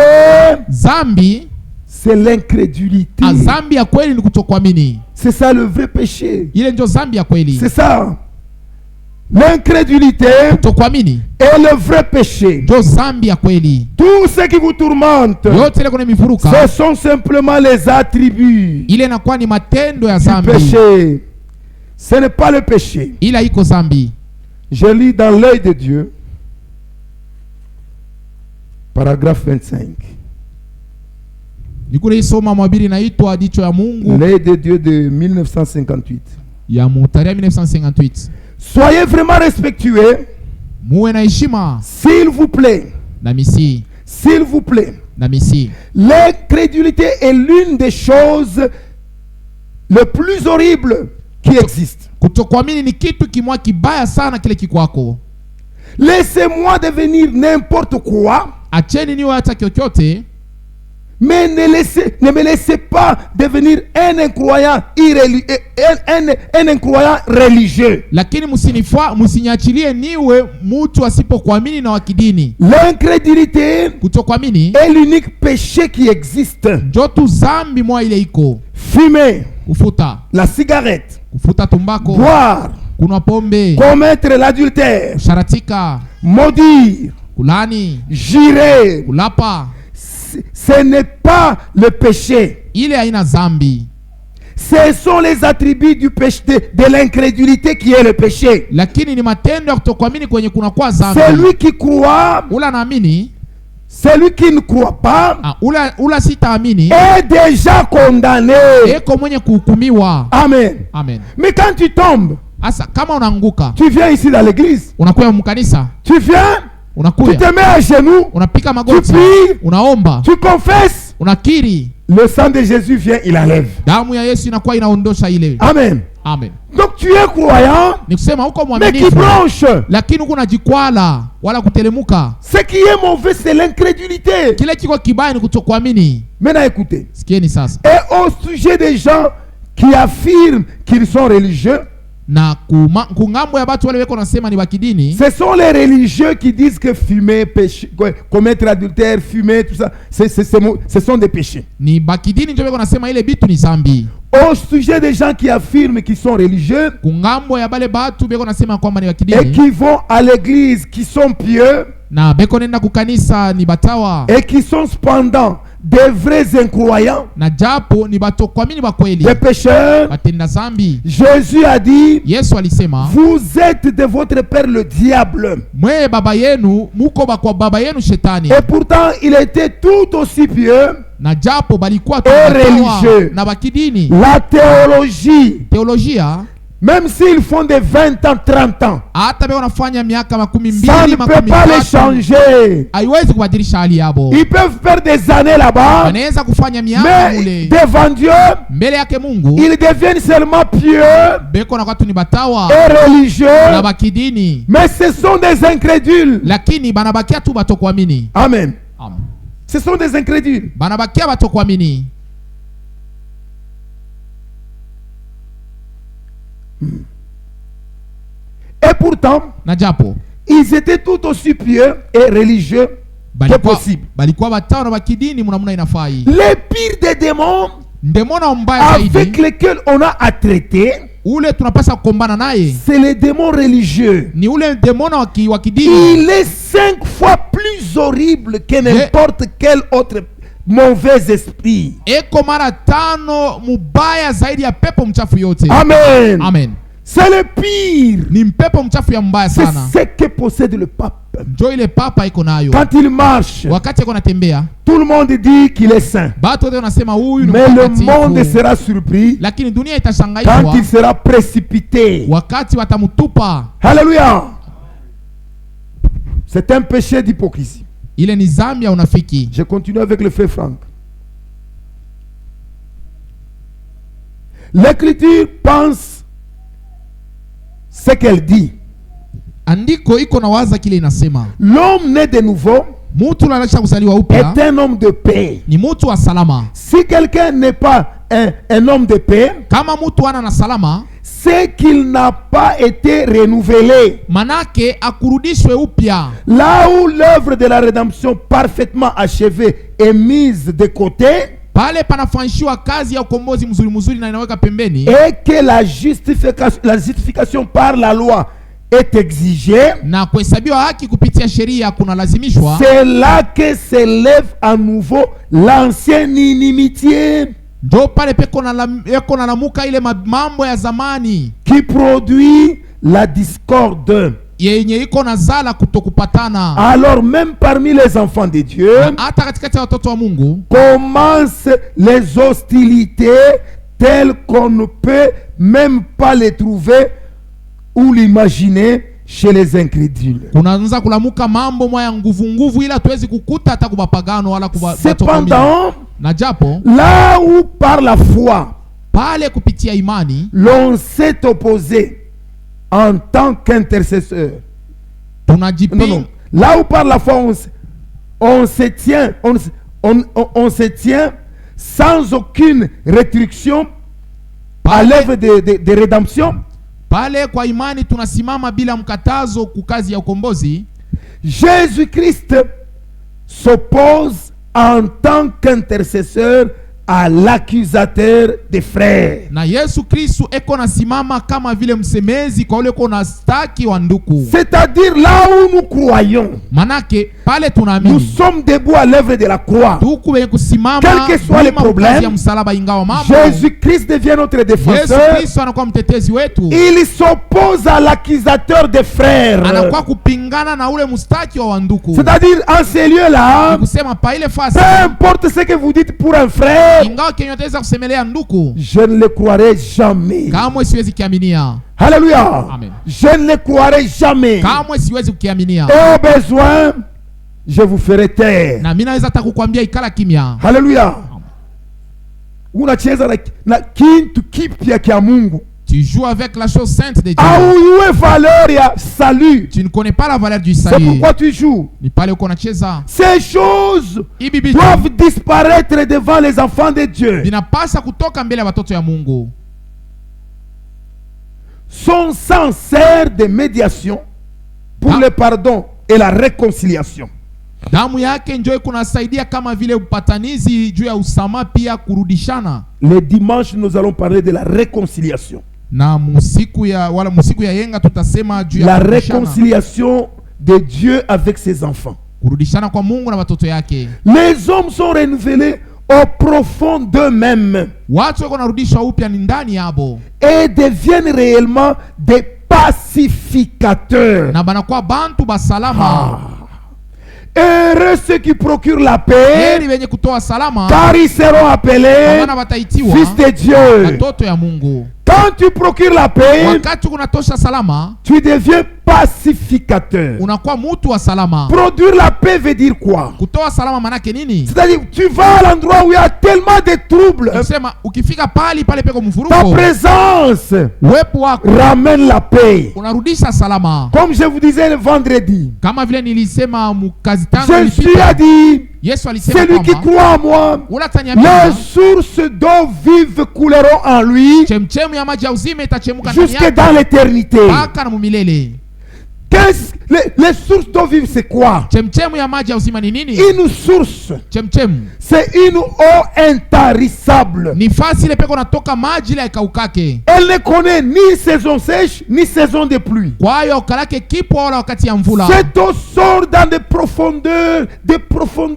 Zambi, c'est l'incrédulité. zambi ya kweli ni kutokuamini. C'est ça le vrai péché. Ile ndio zambi ya kweli, C'est ça. L'incrédulité kutokuamini est le vrai péché. ndio zambi ya kweli. Tout ce qui vous tourmente, Yote ile kwenye mifuruka, ce sont simplement les attributs ile inakuwa ni matendo ya du zambi, péché. Ce n'est pas le péché. ila iko zambi. Je lis dans l'œil de Dieu, paragraphe 25. Nikule isoma mwabiri inaitwa jicho ya Mungu L'œil de Dieu de 1958. ya Mutaria 1958. Soyez vraiment respectueux, Muwe na heshima s'il vous plaît. na misi, S'il vous plaît. na misi. L'incrédulité est l'une des choses les plus horribles qui existent. Kutokuamini ni kitu kimwa kibaya sana kile kikwako. Laissez-moi devenir n'importe quoi, Acheni niwe hata kyokyote, mais ne me laissez pas devenir un incroyant un incroyant religieux. lakini msiniachilie niwe mtu asipokuamini na wa kidini. L'incrédulité Kutokuamini est l'unique péché qui existe. ndio tu zambi mwa ile iko. Fumer, Kufuta, la cigarette, kufuta tumbako, boire, kunwa pombe, commettre l'adultère, kusharatika, maudire, kulani, jurer, kulapa, ce n'est pas le péché. ile haina zambi. Ce sont les attributs du péché, de l'incrédulité qui est le péché. Lakini ni matendo ya kutokuamini kwenye kuna kwa zambi. Celui qui croit, Ula naamini, celui qui ne croit pas, ula sitaamini, est déjà condamné. eko mwenye kuhukumiwa. Amen. Amen. Mais quand tu tombes, Asa kama unaanguka, tu viens ici dans l'église, unakuya mkanisa, tu viens, tu unakuya, te mets à genoux, unapika tu magoti, pries, unaomba, tu confesses, unakiri, le sang de Jésus vient, il enlève. damu ya Yesu inakuwa inaondosha ile. Amen. Amen. Donc tu es croyant, Ni kusema huko mais qui mwaminifu, bronche. lakini huko unajikwala wala kutelemuka. Ce qui est mauvais, c'est l'incrédulité. Kile kiko kibaya ni kutokuamini. Maintenant écoutez. Sikieni sasa. Et au sujet des gens qui affirment qu'ils sont religieux, Na kungambo ya watu wale weko nasema ni wa kidini, ce sont les religieux qui disent que fumer, péché, commettre l'adultère, fumer, tout ça, ce sont des péchés. ni bakidini ndio weko nasema ile bitu ni zambi. Au sujet des gens qui affirment qu'ils sont religieux Kungambo ya bale batu beko nasema kwamba ni wa et kidini, qui vont à l'église, qui sont pieux na beko nenda kukanisa ni batawa, et qui sont cependant des vrais incroyants, na japo ni batokuamini ba kweli, des pécheurs, batenda zambi. Jésus a dit, Yesu alisema, vous êtes de votre père le diable. mwe baba yenu muko kwa baba yenu shetani. Et pourtant, il était tout aussi pieux. Na japo balikuwa tu Et batawa religieux. na bakidini. La théologie Teolojia Même s'ils font des 20 ans, 30 ans, hata beo wanafanya miaka makumi ça ne mbili, peut makumi pas les tatu, changer. haiwezi kubadilisha hali yabo. Ils peuvent faire des années là-bas, Wanaweza kufanya miaka mais mule devant Dieu, mbele yake Mungu, ils deviennent seulement pieux beko na watu ni batawa et na religieux, bakidini, mais ce sont des incrédules. lakini banabakia tu batokuamini. Amen. Amen. Ce sont des incrédules. Banabakia batokuamini. Et pourtant, Na japo ils étaient tout aussi pieux et religieux que possible. balikuwa batawa na bakidini munamuna inafai. Les pires des démons Ndemona mbaya avec zaidi lesquels on a à traiter, ule tunapasa kukombana naye c'est les démons religieux. ni ule demona wa kidini. Il est 5 fois plus horrible que n'importe quel autre mauvais esprit. Eko mara 5 mubaya zaidi ya pepo mchafu yote. Amen. Amen. C'est le pire. Ni mpepo mchafu ya mbaya C'est sana. ce que possède le pape. Njo ile papa iko nayo. Quand il marche, Wakati iko natembea, tout le monde dit qu'il est saint. batu wote wanasema huyu ni Mais le monde mtakatifu. sera surpris Lakini dunia quand itashangaishwa il sera précipité. wakati watamutupa. Alléluia. C'est un péché d'hypocrisie. Ile ni dhambi ya unafiki. Je continue avec le frère Franck. L'écriture pense ce qu'elle dit. Andiko iko na waza kile inasema. L'homme né de nouveau Mutu anaacha kuzaliwa upya est un homme de paix. ni mutu wa salama. Si quelqu'un n'est pas un homme de paix, Kama mutu ana na salama, c'est qu'il n'a pas été renouvelé. manake akurudishwe upya. Là où l'œuvre de la rédemption parfaitement achevée est mise de côté, Pale panafanishiwa kazi ya ukombozi mzuri na inaweka pembeni, et que la justification par la loi est exigée, na kuhesabiwa haki kupitia sheria kuna lazimishwa. c'est là que s'élève à nouveau l'ancienne inimitié Ndio pale peko na lamuka ile mambo ya zamani qui produit la discorde. yenye iko na zala kutokupatana. Alors même parmi les enfants de Dieu, Hata katikati ya watoto wa Mungu commencent les hostilités telles qu'on ne peut même pas les trouver ou l'imaginer chez les incrédules. kunaanza kulamuka mambo moya nguvu ila tuwezi kukuta hata kubapagano wala Cependant, na japo là où par la foi pale kupitia imani l'on s'est opposé en tant qu'intercesseur. Non. Là où par la foi on se tient sans aucune restriction à l'œuvre de rédemption. Pale kwa imani tunasimama bila mkatazo kukazi ya ukombozi. Jésus-Christ s'oppose en tant qu'intercesseur à l'accusateur des frères. Na Yesu Kristo eko nasimama kama vile msemezi kwa ule kona staki wa nduku. C'est-à-dire là où nous croyons, Manake pale nous tunaamini sommes debout à l'œuvre de la croix. tuku wenye kusimama Quel que soit le problème, ya msalaba ingawa mambo. Jésus-Christ devient notre Yesu défenseur. Kristo anakuwa mtetezi wetu. Il s'oppose à l'accusateur des frères. Anakuwa kupingana na ule mustaki wa wanduku. C'est-à-dire en ces lieux-là, Kusema pa ile fasi, peu importe ce que vous dites pour un frère, ingawa kenye utaweza kusemelea nduku, je ne le croirai jamais. kamwe siwezi kiaminia. Alléluia. Amen. Je ne le croirai jamais. Kamwe siwezi kukiaminia. Et au besoin, je vous ferai taire. Na mimi naweza hata kukwambia ikala kimya. Alléluia. Unacheza na kitu kipya kia Mungu. Tu joues avec la chose sainte de Dieu. Auiwe valeur ya salut. Tu ne connais pas la valeur du C'est salut. pourquoi tu joues. Ni pale uko nacheza. Ces choses Hivi vitu doivent disparaître devant les enfants de Dieu. vinapasa kutoka mbele ya watoto ya Mungu. Son sang sert de médiation pour le pardon et la réconciliation. Damu yake njoo kunasaidia kama vile upatanizi juu ya usama pia kurudishana. Le dimanche nous allons parler de la réconciliation. Na musiku ya yenga tutasema juu ya La kurudishana. réconciliation de Dieu avec ses enfants. Kurudishana kwa Mungu na watoto yake. Les hommes sont renouvelés au profond d'eux-mêmes Watu wako narudishwa upya ni ndani yabo. et deviennent réellement des pacificateurs. Na banakuwa bantu basalama. Heureux ceux qui procurent la paix, heri wenye kutoa salama, car ils seront kwa appelés maana wataitiwa fils de Dieu. watoto ya Mungu. Quand tu procures la paix, Wakati kunatosha salama, tu deviens pacificateur. unakuwa mtu wa salama. Produire la paix veut dire quoi? Kutoa salama manake nini? C'est-à-dire, tu vas à l'endroit où il y a tellement de troubles. Kusema ukifika pale peko Ta mvurugo, présence uwepo wako ramène la paix. unarudisha salama. Comme je vous disais le vendredi, Kama vile nilisema mkazi tangu Jésus ilipita, a dit, Yesu alisema celui qui kwamba croit en moi, unatanyamia les sources d'eau vive couleront en lui chemchemu ya maji ya uzima itachemuka ndani jusque yake dans l'éternité. mpaka na mumilele. Les sources d'eau vive, c'est quoi? Chemchemu ya maji ya uzima ni nini? Une source, Chemchemu c'est une eau intarissable. ni fasi ile peko natoka maji ile ikaukake. Elle ne connaît ni saison sèche, ni saison de pluie. Kwa hiyo kalake kipo wala wakati ya mvula. Cette eau sort dans des profondeurs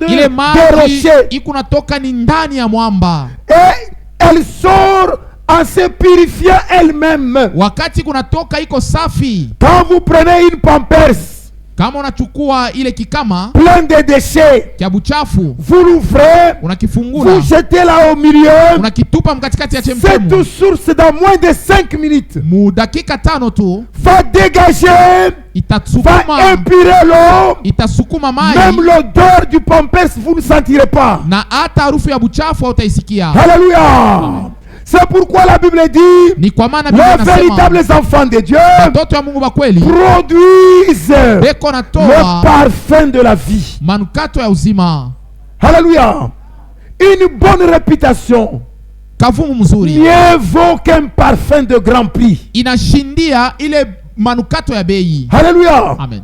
Ile des maji rochers. iko natoka ni ndani ya mwamba. Et elle sort en se purifiant elle-même. Wakati kunatoka iko safi. Quand vous prenez une pampers Kama unachukua ile kikama plein de déchets, kya buchafu, vous l'ouvrez, unakifungula, vous jetez là au milieu. unakitupa mkatikati ya Cette chemchemu. source, dans moins de 5 minutes, Mu dakika 5 tu va dégager, va itasukuma épurer l'eau. itasukuma Même maji l'odeur du pampers, vous ne sentirez pas. na hata harufu ya buchafu hautaisikia. Alléluia. C'est pourquoi la Bible dit, Ni kwa maana Biblia les inasema véritables enfants de Dieu watoto wa Mungu wa kweli produisent beko le natoa parfum de la vie. manukato ya uzima. Alléluia. Une bonne réputation Kavumu mzuri mieux vaut qu'un parfum de grand prix. inashindia ile manukato ya bei. Alléluia. Amen.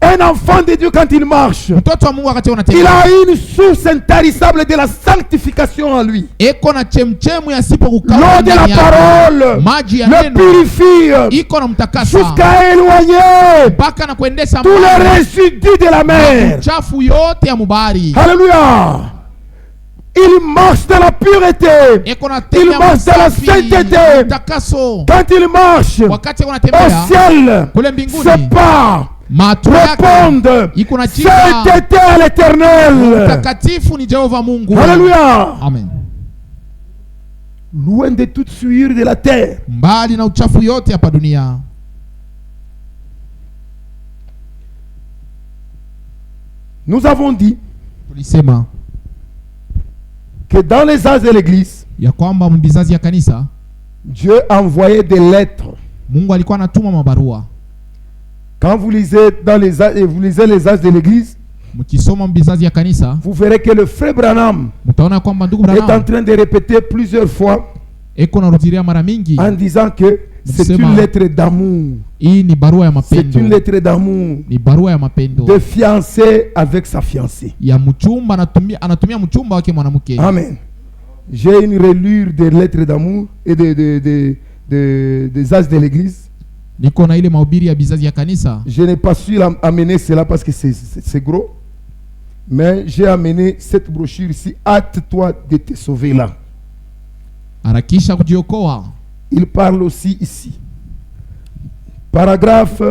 Un enfant de Dieu, quand il marche, Mtoto wa Mungu wakati il unatembea a une source intarissable de la sanctification en lui. eko na chemchemu ya sipo L'eau kukauka de la ndani yake. parole Maji ya le neno purifie iko na mtakasa jusqu'à éloigner mpaka na kuendesha tous les mbali résidus de la mer. uchafu yote ya mubari. Alléluia. Il marche dans la pureté. Eko na Il tembea marche dans la msafi, sainteté. mtakaso. Quand il marche Wakati au unatembea ciel, kule mbinguni, ses pas macho yake répondent iko na chika sainteté à l'éternel. mtakatifu ni Jehova Mungu. Alléluia. Amen. Loin de toute souillure de la terre. Mbali na uchafu yote hapa dunia. Nous avons dit Tulisema que dans les âges de l'église, ya kwamba mbizazi ya kanisa Dieu envoyait des lettres. Mungu alikuwa anatuma mabarua. Quand vous lisez vous lisez les âges de l'église, Mkisoma mbizazi ya kanisa vous verrez que le frère Branham mtaona kwamba ndugu est en Branham train de répéter plusieurs fois eko narudilia mara mingi en disant que c'est Sema. une lettre d'amour. hii ni barua ya C'est mapendo. une lettre d'amour Ni barua ya mapendo de fiancé avec sa fiancée. ya mchumba, anatumia mchumba wake mwanamke. Amen. J'ai une relure des lettres d'amour et des âges de l'église. Niko na ile mahubiri ya bizazi ya kanisa. Je n'ai pas su amener cela parce que c'est gros. Mais j'ai amené cette brochure ici. Hâte-toi de te sauver là. Harakisha kujiokoa. Il parle aussi ici. Paragraphe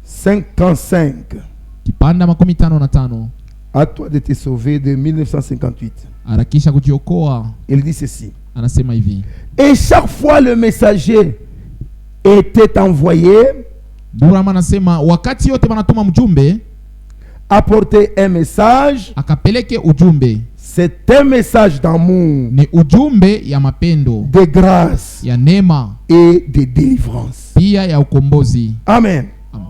55. Kipanda 55. À toi de te sauver de 1958. Harakisha kujiokoa. Il dit ceci. Anasema hivi. Et chaque fois le messager était envoyé Durama anasema wakati yote wanatuma mjumbe apporter un message. akapeleke ujumbe. C'est un message d'amour, Ni ujumbe ya mapendo, de grâce ya neema, et de délivrance. pia ya ukombozi. Amen. Amen.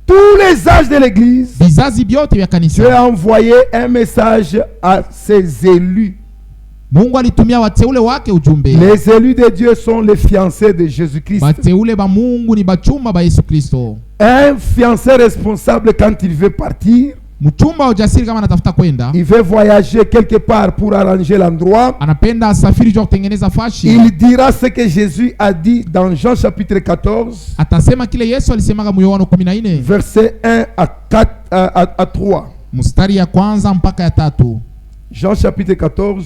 Tous les âges de l'église, Vizazi vyote vya Dieu kanisa a envoyé un message à ses élus. Mungu alitumia wateule wake ujumbe. Les élus de Dieu sont les fiancés de Jésus-Christ. Bateule ba Mungu ni bachumba ba Yesu Kristo. Un fiancé responsable, quand il veut partir, Mchumba ujasiri kama anatafuta kwenda, il veut voyager quelque part pour arranger l'endroit, anapenda asafiri juu kutengeneza fashi, il dira ce que Jésus a dit dans Jean chapitre 14, atasema kile Yesu alisemaga mu Yohana 14 versets 1 à 4 à 3. mstari ya kwanza mpaka ya 3. Jean chapitre 14.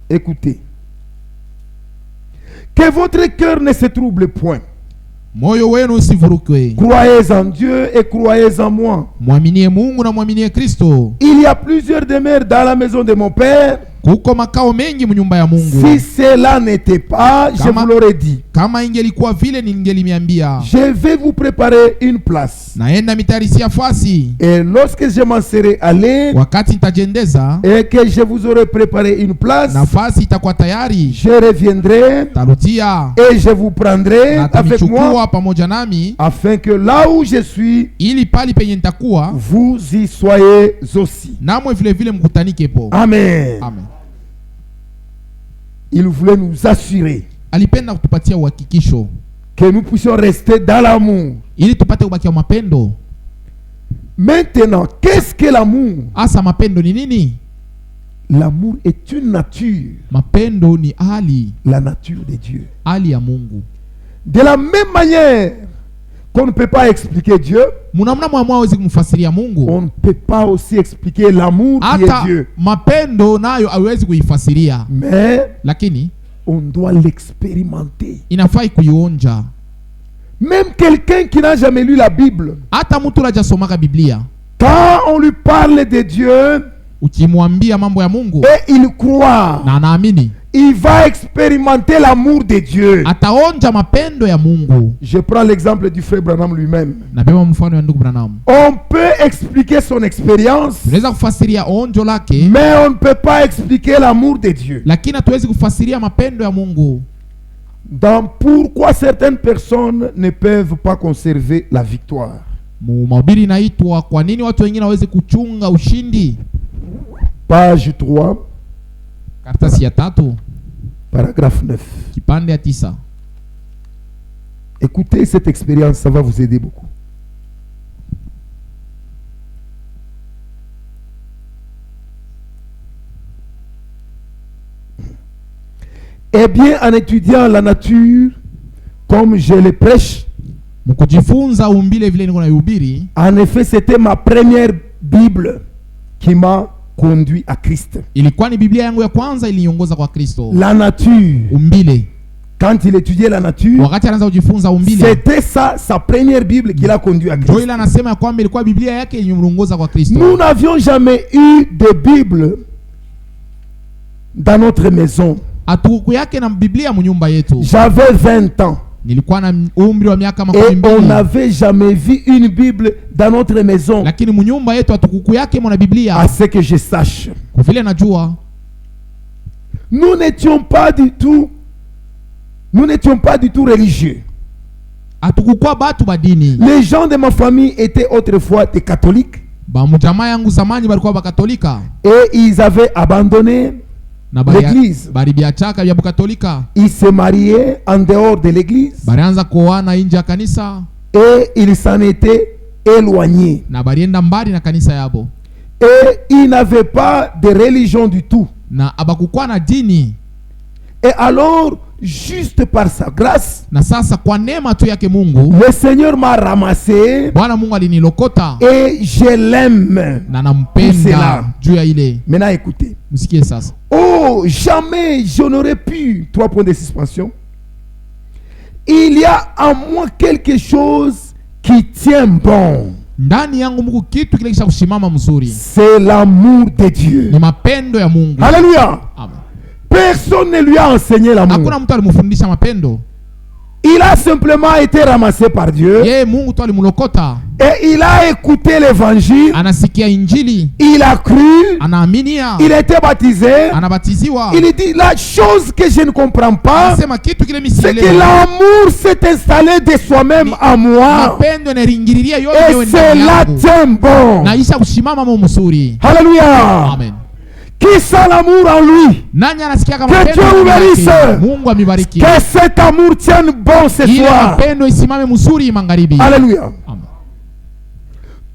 Écoutez. Que votre cœur ne se trouble point. moyo wenu usivurukwe. Croyez en Dieu et croyez en moi. Mwaminie Mungu na mwaminie Kristo. Il y a plusieurs demeures dans la maison de mon Père. Kuko makao mengi mnyumba ya Mungu. Si cela n'était pas, je vous l'aurais dit. Kama ingelikuwa vile ningelimiambia. Je vais vous préparer une place. Naenda mitarisia fasi. Et lorsque je m'en serai allé, wakati nitajendeza, et que je vous aurai préparé une place, nafasi itakuwa tayari, je reviendrai tarutia et je vous prendrai avec moi, pamoja nami, afin que là où je suis, ili pali penye nitakuwa, vous y soyez aussi. namwe vile vile mkutanike po. Amen. Amen. Il voulait nous assurer alipenda kutupatia uhakikisho que nous puissions rester dans l'amour. ili tupate ubakia mapendo. Maintenant, qu'est-ce que l'amour? Asa mapendo ni nini? L'amour est une nature. Mapendo ni hali, La nature de Dieu. hali ya Mungu. De la même manière qu'on ne peut pas expliquer Dieu, Munamna mwa hawezi kumfasiria Mungu, on ne peut pas aussi expliquer l'amour qui est hata Dieu. mapendo nayo hawezi kuifasiria, Mais lakini on doit l'expérimenter. inafai kuionja. Même quelqu'un qui n'a jamais lu la Bible, Hata mtu hajasomaka Biblia, quand on lui parle de Dieu ukimwambia mambo ya Mungu et il croit, na anaamini, il va expérimenter l'amour de Dieu. ataonja mapendo ya Mungu. Je prends l'exemple du frère Branham lui-même. Nabeba mfano ya ndugu Branham. On peut expliquer son expérience, Tunaweza kufasiria onjo lake, mais on ne peut pas expliquer l'amour de Dieu. lakini hatuwezi kufasiria mapendo ya Mungu. Dans pourquoi certaines personnes ne peuvent pas conserver la victoire. Mahubiri inaitwa kwa nini watu wengine hawezi kuchunga ushindi. Page 3, Karatasi ya 3, paragraphe 9. kipande ya 9. Écoutez cette expérience, ça va vous aider beaucoup. Eh bien, en étudiant la nature, comme je le prêche, Mkujifunza umbile vile niko na hubiri, en effet, c'était ma première Bible qui m'a conduit à Christ. ilikuwa ni Biblia yangu ya kwanza iliongoza kwa Kristo. La nature, Umbile, quand il étudiait la nature, wakati anaanza kujifunza umbile, c'était ça, sa première Bible qui l'a conduit à ndio Christ. ile anasema ya kwamba ilikuwa Biblia yake iliyomrongoza kwa Kristo. Nous n'avions jamais eu de Bible dans notre maison. Atuku yake na Biblia mnyumba yetu. J'avais 20 ans. Nilikuwa na umri wa miaka Et on 12. n'avait jamais vu une Bible dans notre maison. Lakini mnyumba yetu atukuku yake mwana À Biblia. ce que je sache. Kwa vile najua, Nous n'étions pas du tout religieux. atukukua batu badini. Les gens de ma famille étaient autrefois des catholiques. Ba mjamaa yangu zamani balikuwa bakatolika. Et ils avaient abandonné Na l'église. bari biachaka ya bukatolika. Ils se mariaient en dehors de l'église. Barianza kuoana nje ya kanisa Et ils s'en étaient éloignés. na barienda mbali na kanisa yabo. Et ils n'avaient pas de religion du tout. Na abakukua na dini. Et alors, juste par sa grâce, Na sasa kwa neema tu yake Mungu, le Seigneur m'a ramassé Bwana Mungu alinilokota et je l'aime. na Pour nampenda cela. juu ya ile. Maintenant, écoutez. Msikie sasa. Oh, jamais je n'aurais pu. 3 points de suspension. Il y a en moi quelque chose qui tient bon. Ndani yangu Mungu kitu kile kisha kusimama mzuri. C'est l'amour de Dieu. Ni mapendo ya Mungu. Alléluia. Amen. Personne ne lui a enseigné l'amour. Hakuna mtu alimfundisha mapendo. Il a simplement été ramassé par Dieu. Yeye Mungu tu alimlokota. Et il a écouté l'évangile. Anasikia injili, Il a cru. anaaminia, Il était baptisé. anabatiziwa. Il dit la chose que je ne comprends pas, Anasema kitu kile c'est que misielewa. l'amour s'est installé de soi-même en moi. Mapendo yanaringiriria yote Et yote ndani cela yangu. tient bon. Naisha kusimama mo mzuri. Alléluia. Amen. Qui sent l'amour en lui? Nani anasikia kama Que mapendo Dieu vous yake? bénisse. Mungu amibariki. Que cet amour tienne bon ce Ile soir. mapendo isimame mzuri magharibi. Alléluia. Amen.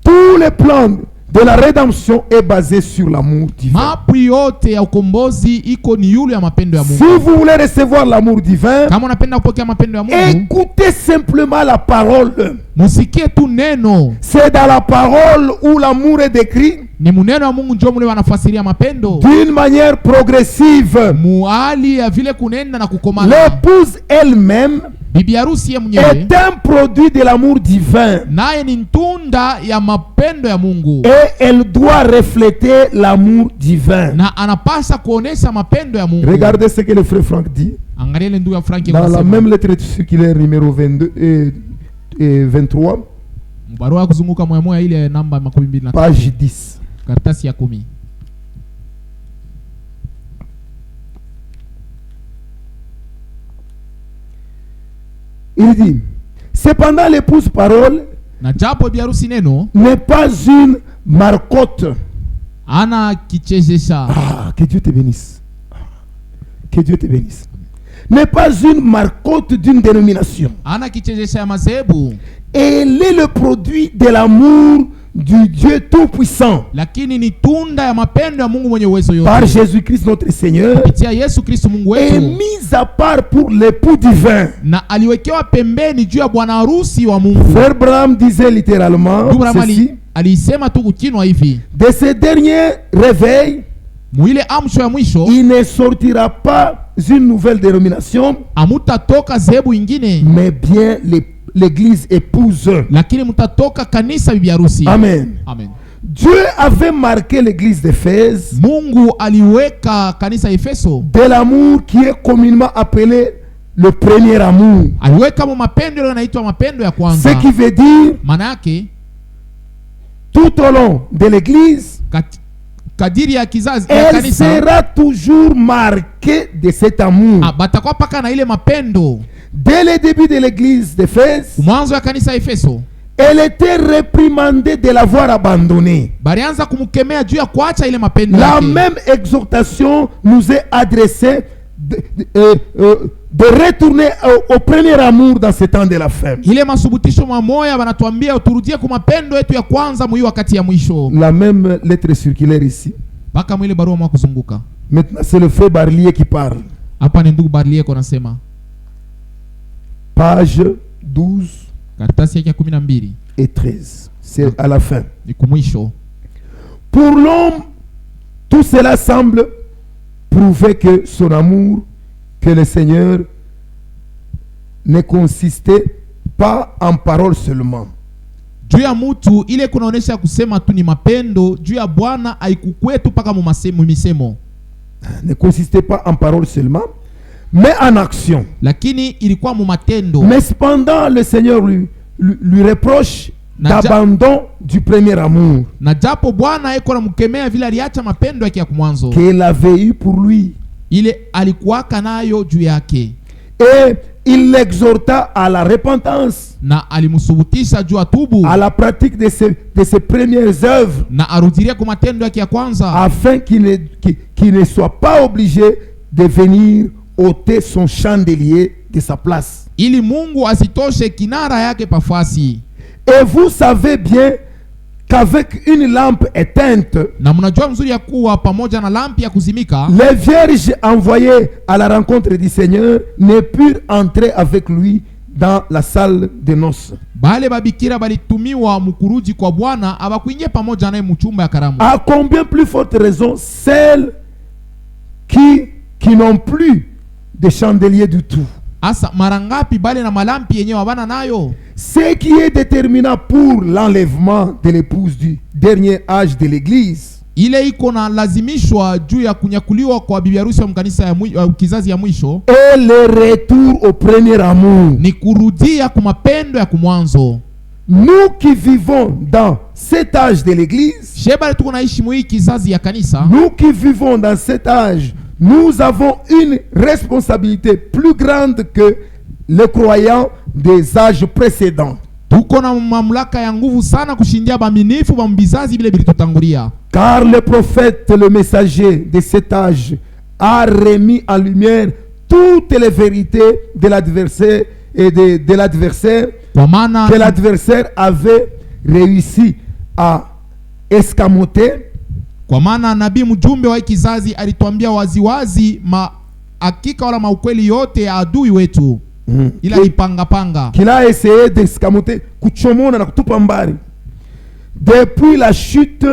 Tout le plan de la rédemption est basé sur l'amour divin. Mapu yote ya ukombozi iko ni yule ya mapendo ya Si Mungu. vous voulez recevoir l'amour divin, Kama unapenda kupokea mapendo ya Mungu, écoutez simplement la parole. musikie tu neno. C'est dans la parole où l'amour est décrit Ni muneno wa Mungu ndio mule wanafasiria mapendo. d'une manière progressive. Muali ya vile kunenda na kukomana. L'épouse elle-même bibi harusi mwenyewe est un produit de l'amour divin. naye ni tunda ya mapendo ya Mungu. Et elle doit refléter l'amour divin. Na anapasa kuonesha mapendo ya Mungu. Regardez ce que le frère Franck dit. Angalia ile ndugu ya Frank Dans la même lettre circulaire numéro 22 et 23. Barua kuzunguka moya moya ile namba 23. Page 10. Karatasi ya 10. Il dit, cependant l'épouse parole Na japo bibi harusi neno n'est pas une marcotte. ana kichezesha. Ah, que Dieu te bénisse. Que Dieu te bénisse. N'est pas une marcotte d'une dénomination. Ana kichezesha ya madhehebu. Elle est le produit de l'amour du Dieu Tout-Puissant. Lakini ni tunda ya mapendo ya Mungu mwenye uwezo yote. Par Jésus-Christ notre Seigneur. Kupitia Yesu Kristo Mungu Est wetu. mise à part pour l'époux divin. Na aliwekewa pembeni juu ya bwana harusi wa Mungu. Frère Branham disait littéralement ceci. Alisema tu kukinwa hivi. De ce dernier réveil, Muile amsho ya mwisho, il ne sortira pas une nouvelle dénomination, amutatoka zehebu ingine, mais bien l'église épouse. lakini mutatoka kanisa bibi harusi. Amen. Amen. Dieu avait marqué l'église d'Éphèse Mungu aliweka kanisa Efeso de l'amour qui est communément appelé le premier amour. aliweka mo mapendo yanaitwa mapendo ya kwanza. Ce qui veut dire Maana yake tout au long de l'église, kadiri ya kizazi ya elle kanisa sera toujours marquée de cet amour. batakuwa paka na ile mapendo. Dès le début de l'église d'Éphèse, Mwanzo ya kanisa Efeso elle était réprimandée de l'avoir abandonnée. balianza kumkemea juu ya kuacha ile mapendo La yake. même exhortation nous est adressée de retourner au premier amour dans ce temps de la fin. Ile masubutisho mamoya wanatuambia uturudie kwa mapendo yetu ya kwanza mwi wakati ya mwisho. La même lettre circulaire ici. Baka mwile barua mwa kuzunguka. Maintenant c'est le frère Barlier qui parle. Hapa ni ndugu Barlier kwa nasema. Page 12 Karatasi yake 12 et 13. C'est à la fin. ni kumwisho. Pour l'homme, tout cela semble prouver que son amour, que le Seigneur ne consistait pas en paroles seulement. Juu ya mutu ile kunaonesha kusema tu ni mapendo, juu ya Bwana haikukwetu paka mu misemo. Ne consistait pas en paroles seulement, mais en action. Lakini ilikuwa mu matendo. Mais cependant, le Seigneur lui reproche d'abandon du premier amour Na japo Bwana eko na mkemea vile aliacha mapendo yake ya mwanzo, qu'il avait eu pour lui. ile alikuwaka nayo juu yake. Et il l'exhorta à la repentance, Na alimusubutisha juu atubu, à la pratique de ses premières œuvres, na arudirie kwa matendo yake ya kwanza, afin qu'il ne soit pas obligé de venir ôter son chandelier de sa place. ili Mungu asitoshe kinara yake pafasi. Et vous savez bien qu'avec une lampe éteinte, Na mnajua mzuri ya kuwa pamoja na lampi ya kuzimika, les vierges envoyées à la rencontre du Seigneur ne purent entrer avec lui dans la salle de noces. bale babikira balitumiwa mukuruji kwa Bwana abakuingia pamoja naye muchumba ya karamu. À combien plus forte raison celles qui n'ont plus de chandelier du tout. Asa marangapi bale na malampi yenyewe wabana nayo. Ce qui est déterminant pour l'enlèvement de l'épouse du dernier âge de l'église, Ile iko na lazimishwa juu ya kunyakuliwa kwa bibi harusi wa mkanisa ya kizazi ya mwisho, et le retour au premier amour. ni kurudia kwa mapendo ya kumwanzo. Nous qui vivons dans cet âge de l'église, Sheba tuko naishi mwi kizazi ya kanisa, nous qui vivons dans cet âge, nous avons une responsabilité plus grande que les croyants des âges précédents. tuko na mamlaka ya nguvu sana kushindia baminifu ba mbizazi vile bilitutangulia. Car le prophète, le messager de cet âge, a remis en lumière toutes les vérités de l'adversaire et de l'adversaire Kwa maana que l'adversaire avait réussi à escamoter. Kwa maana nabii mjumbe wa kizazi alituambia waziwazi hakika wala maukweli yote ya adui wetu. Ila ipanga Qu'il a essayé d'escamoter kuchomona na kutupa mbali. Depuis la chute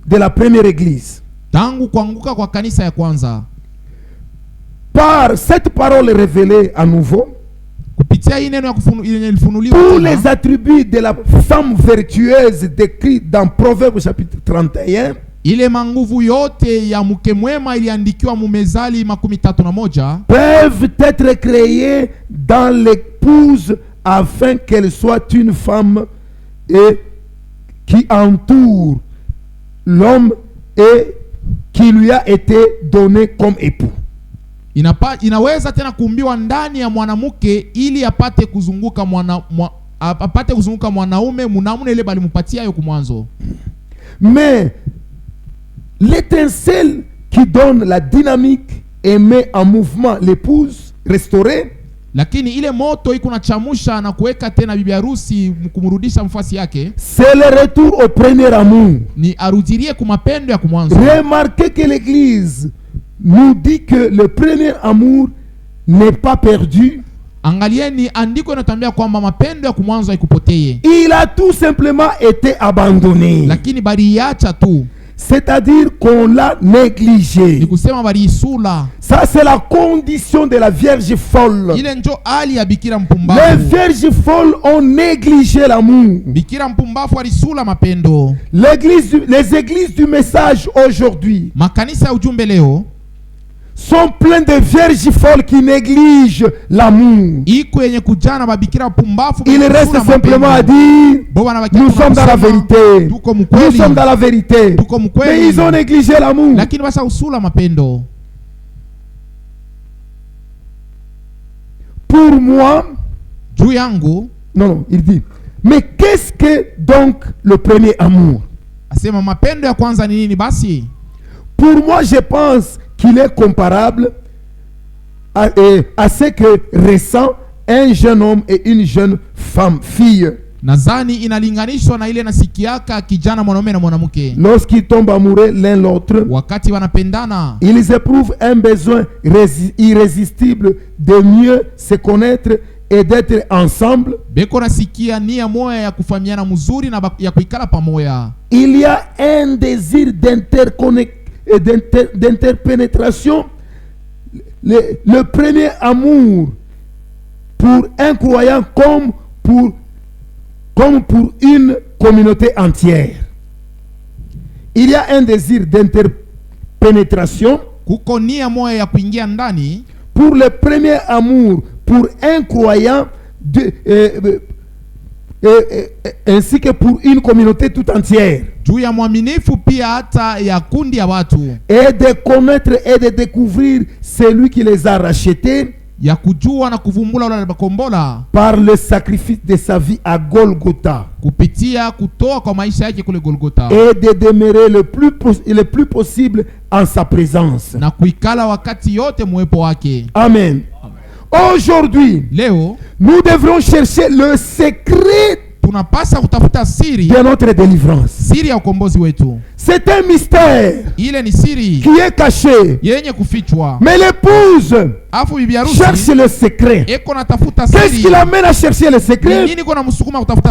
de la première église, tangu kuanguka kwa kanisa ya kwanza, par cette parole révélée à nouveau, kupitia hii neno yenye ilifunuliwa tous tena, les attributs de la femme vertueuse décrits dans Proverbes chapitre 31 ile manguvu yote ya mke mwema iliandikiwa Mumezali 31 peuvent être créés dans l'épouse afin qu'elle soit une femme et qui entoure l'homme et qui lui a été donné comme époux. Inaweza tena kuumbiwa ndani ya mwanamke ili apate kuzunguka mwanaume munamune ile balimupatia yo kumwanzo. Mais l'étincelle qui donne la dynamique et met en mouvement l'épouse restaurée, lakini ile moto iko na chamusha na kuweka tena bibi harusi kumrudisha mfasi yake, c'est le retour au premier amour. Ni arudirie kumapendo ya kumwanzo. Remarquez que l'église nous dit que le premier amour n'est pas perdu. Angalieni andiko inatuambia kwamba mapendo ya kumwanzo haikupoteye. Il a tout simplement été abandonné. Lakini baliacha tu. C'est-à-dire qu'on l'a négligé. Ni kusema baliisula. Ça c'est la condition de la vierge folle. Ile njo hali ya bikira mpumbavu. Les vierges folles ont négligé l'amour. Bikira mpumbavu alisula mapendo. Les églises du message aujourd'hui, makanisa ya ujumbe leo, sont pleins de vierges folles qui négligent l'amour. Il reste simplement à dire, nous sommes dans la vérité. Nous sommes dans la vérité. Mais ils ont négligé l'amour. Pour moi, non, il dit, mais qu'est-ce que donc le premier amour? Pour moi, je pense qu'il est comparable à ce que ressent un jeune homme et une jeune fille. Lorsqu'ils tombent amoureux l'un l'autre, ils éprouvent un besoin irrésistible de mieux se connaître et d'être ensemble. Il y a un désir d'interpénétration. Le premier amour pour un croyant comme pour une communauté entière. Il y a un désir d'interpénétration pour le premier amour pour un croyant ainsi que pour une communauté tout entière. Et de connaître et de découvrir celui qui les a rachetés par le sacrifice de sa vie à Golgotha, et de demeurer le plus possible en sa présence. Amen. Aujourd'hui, nous devrons chercher le secret de notre délivrance. C'est un mystère qui est caché. Mais l'épouse cherche le secret. Qu'est-ce qui l'amène à chercher le secret?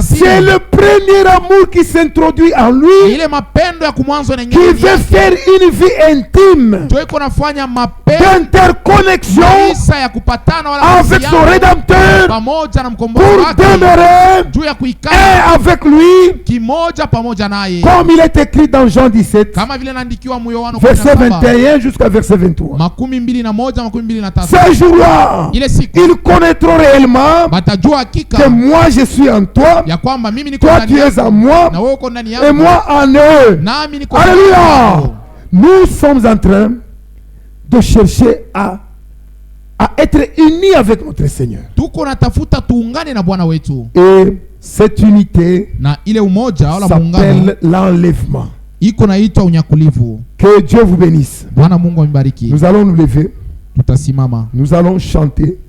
C'est le premier amour qui s'introduit en lui, qui veut faire une vie intime d'interconnexion avec son Rédempteur pour demeurer et avec lui, comme il est écrit dans Jean 17, verset 21 jusqu'à verset 23. Ces jours-là, ils connaîtront réellement que moi je suis en toi, toi tu es en moi, et moi en eux. Alléluia! Nous sommes en train de chercher à être unis avec notre Seigneur. Et cette unité s'appelle l'enlèvement. Que Dieu vous bénisse. Nous allons nous lever. Nous allons chanter.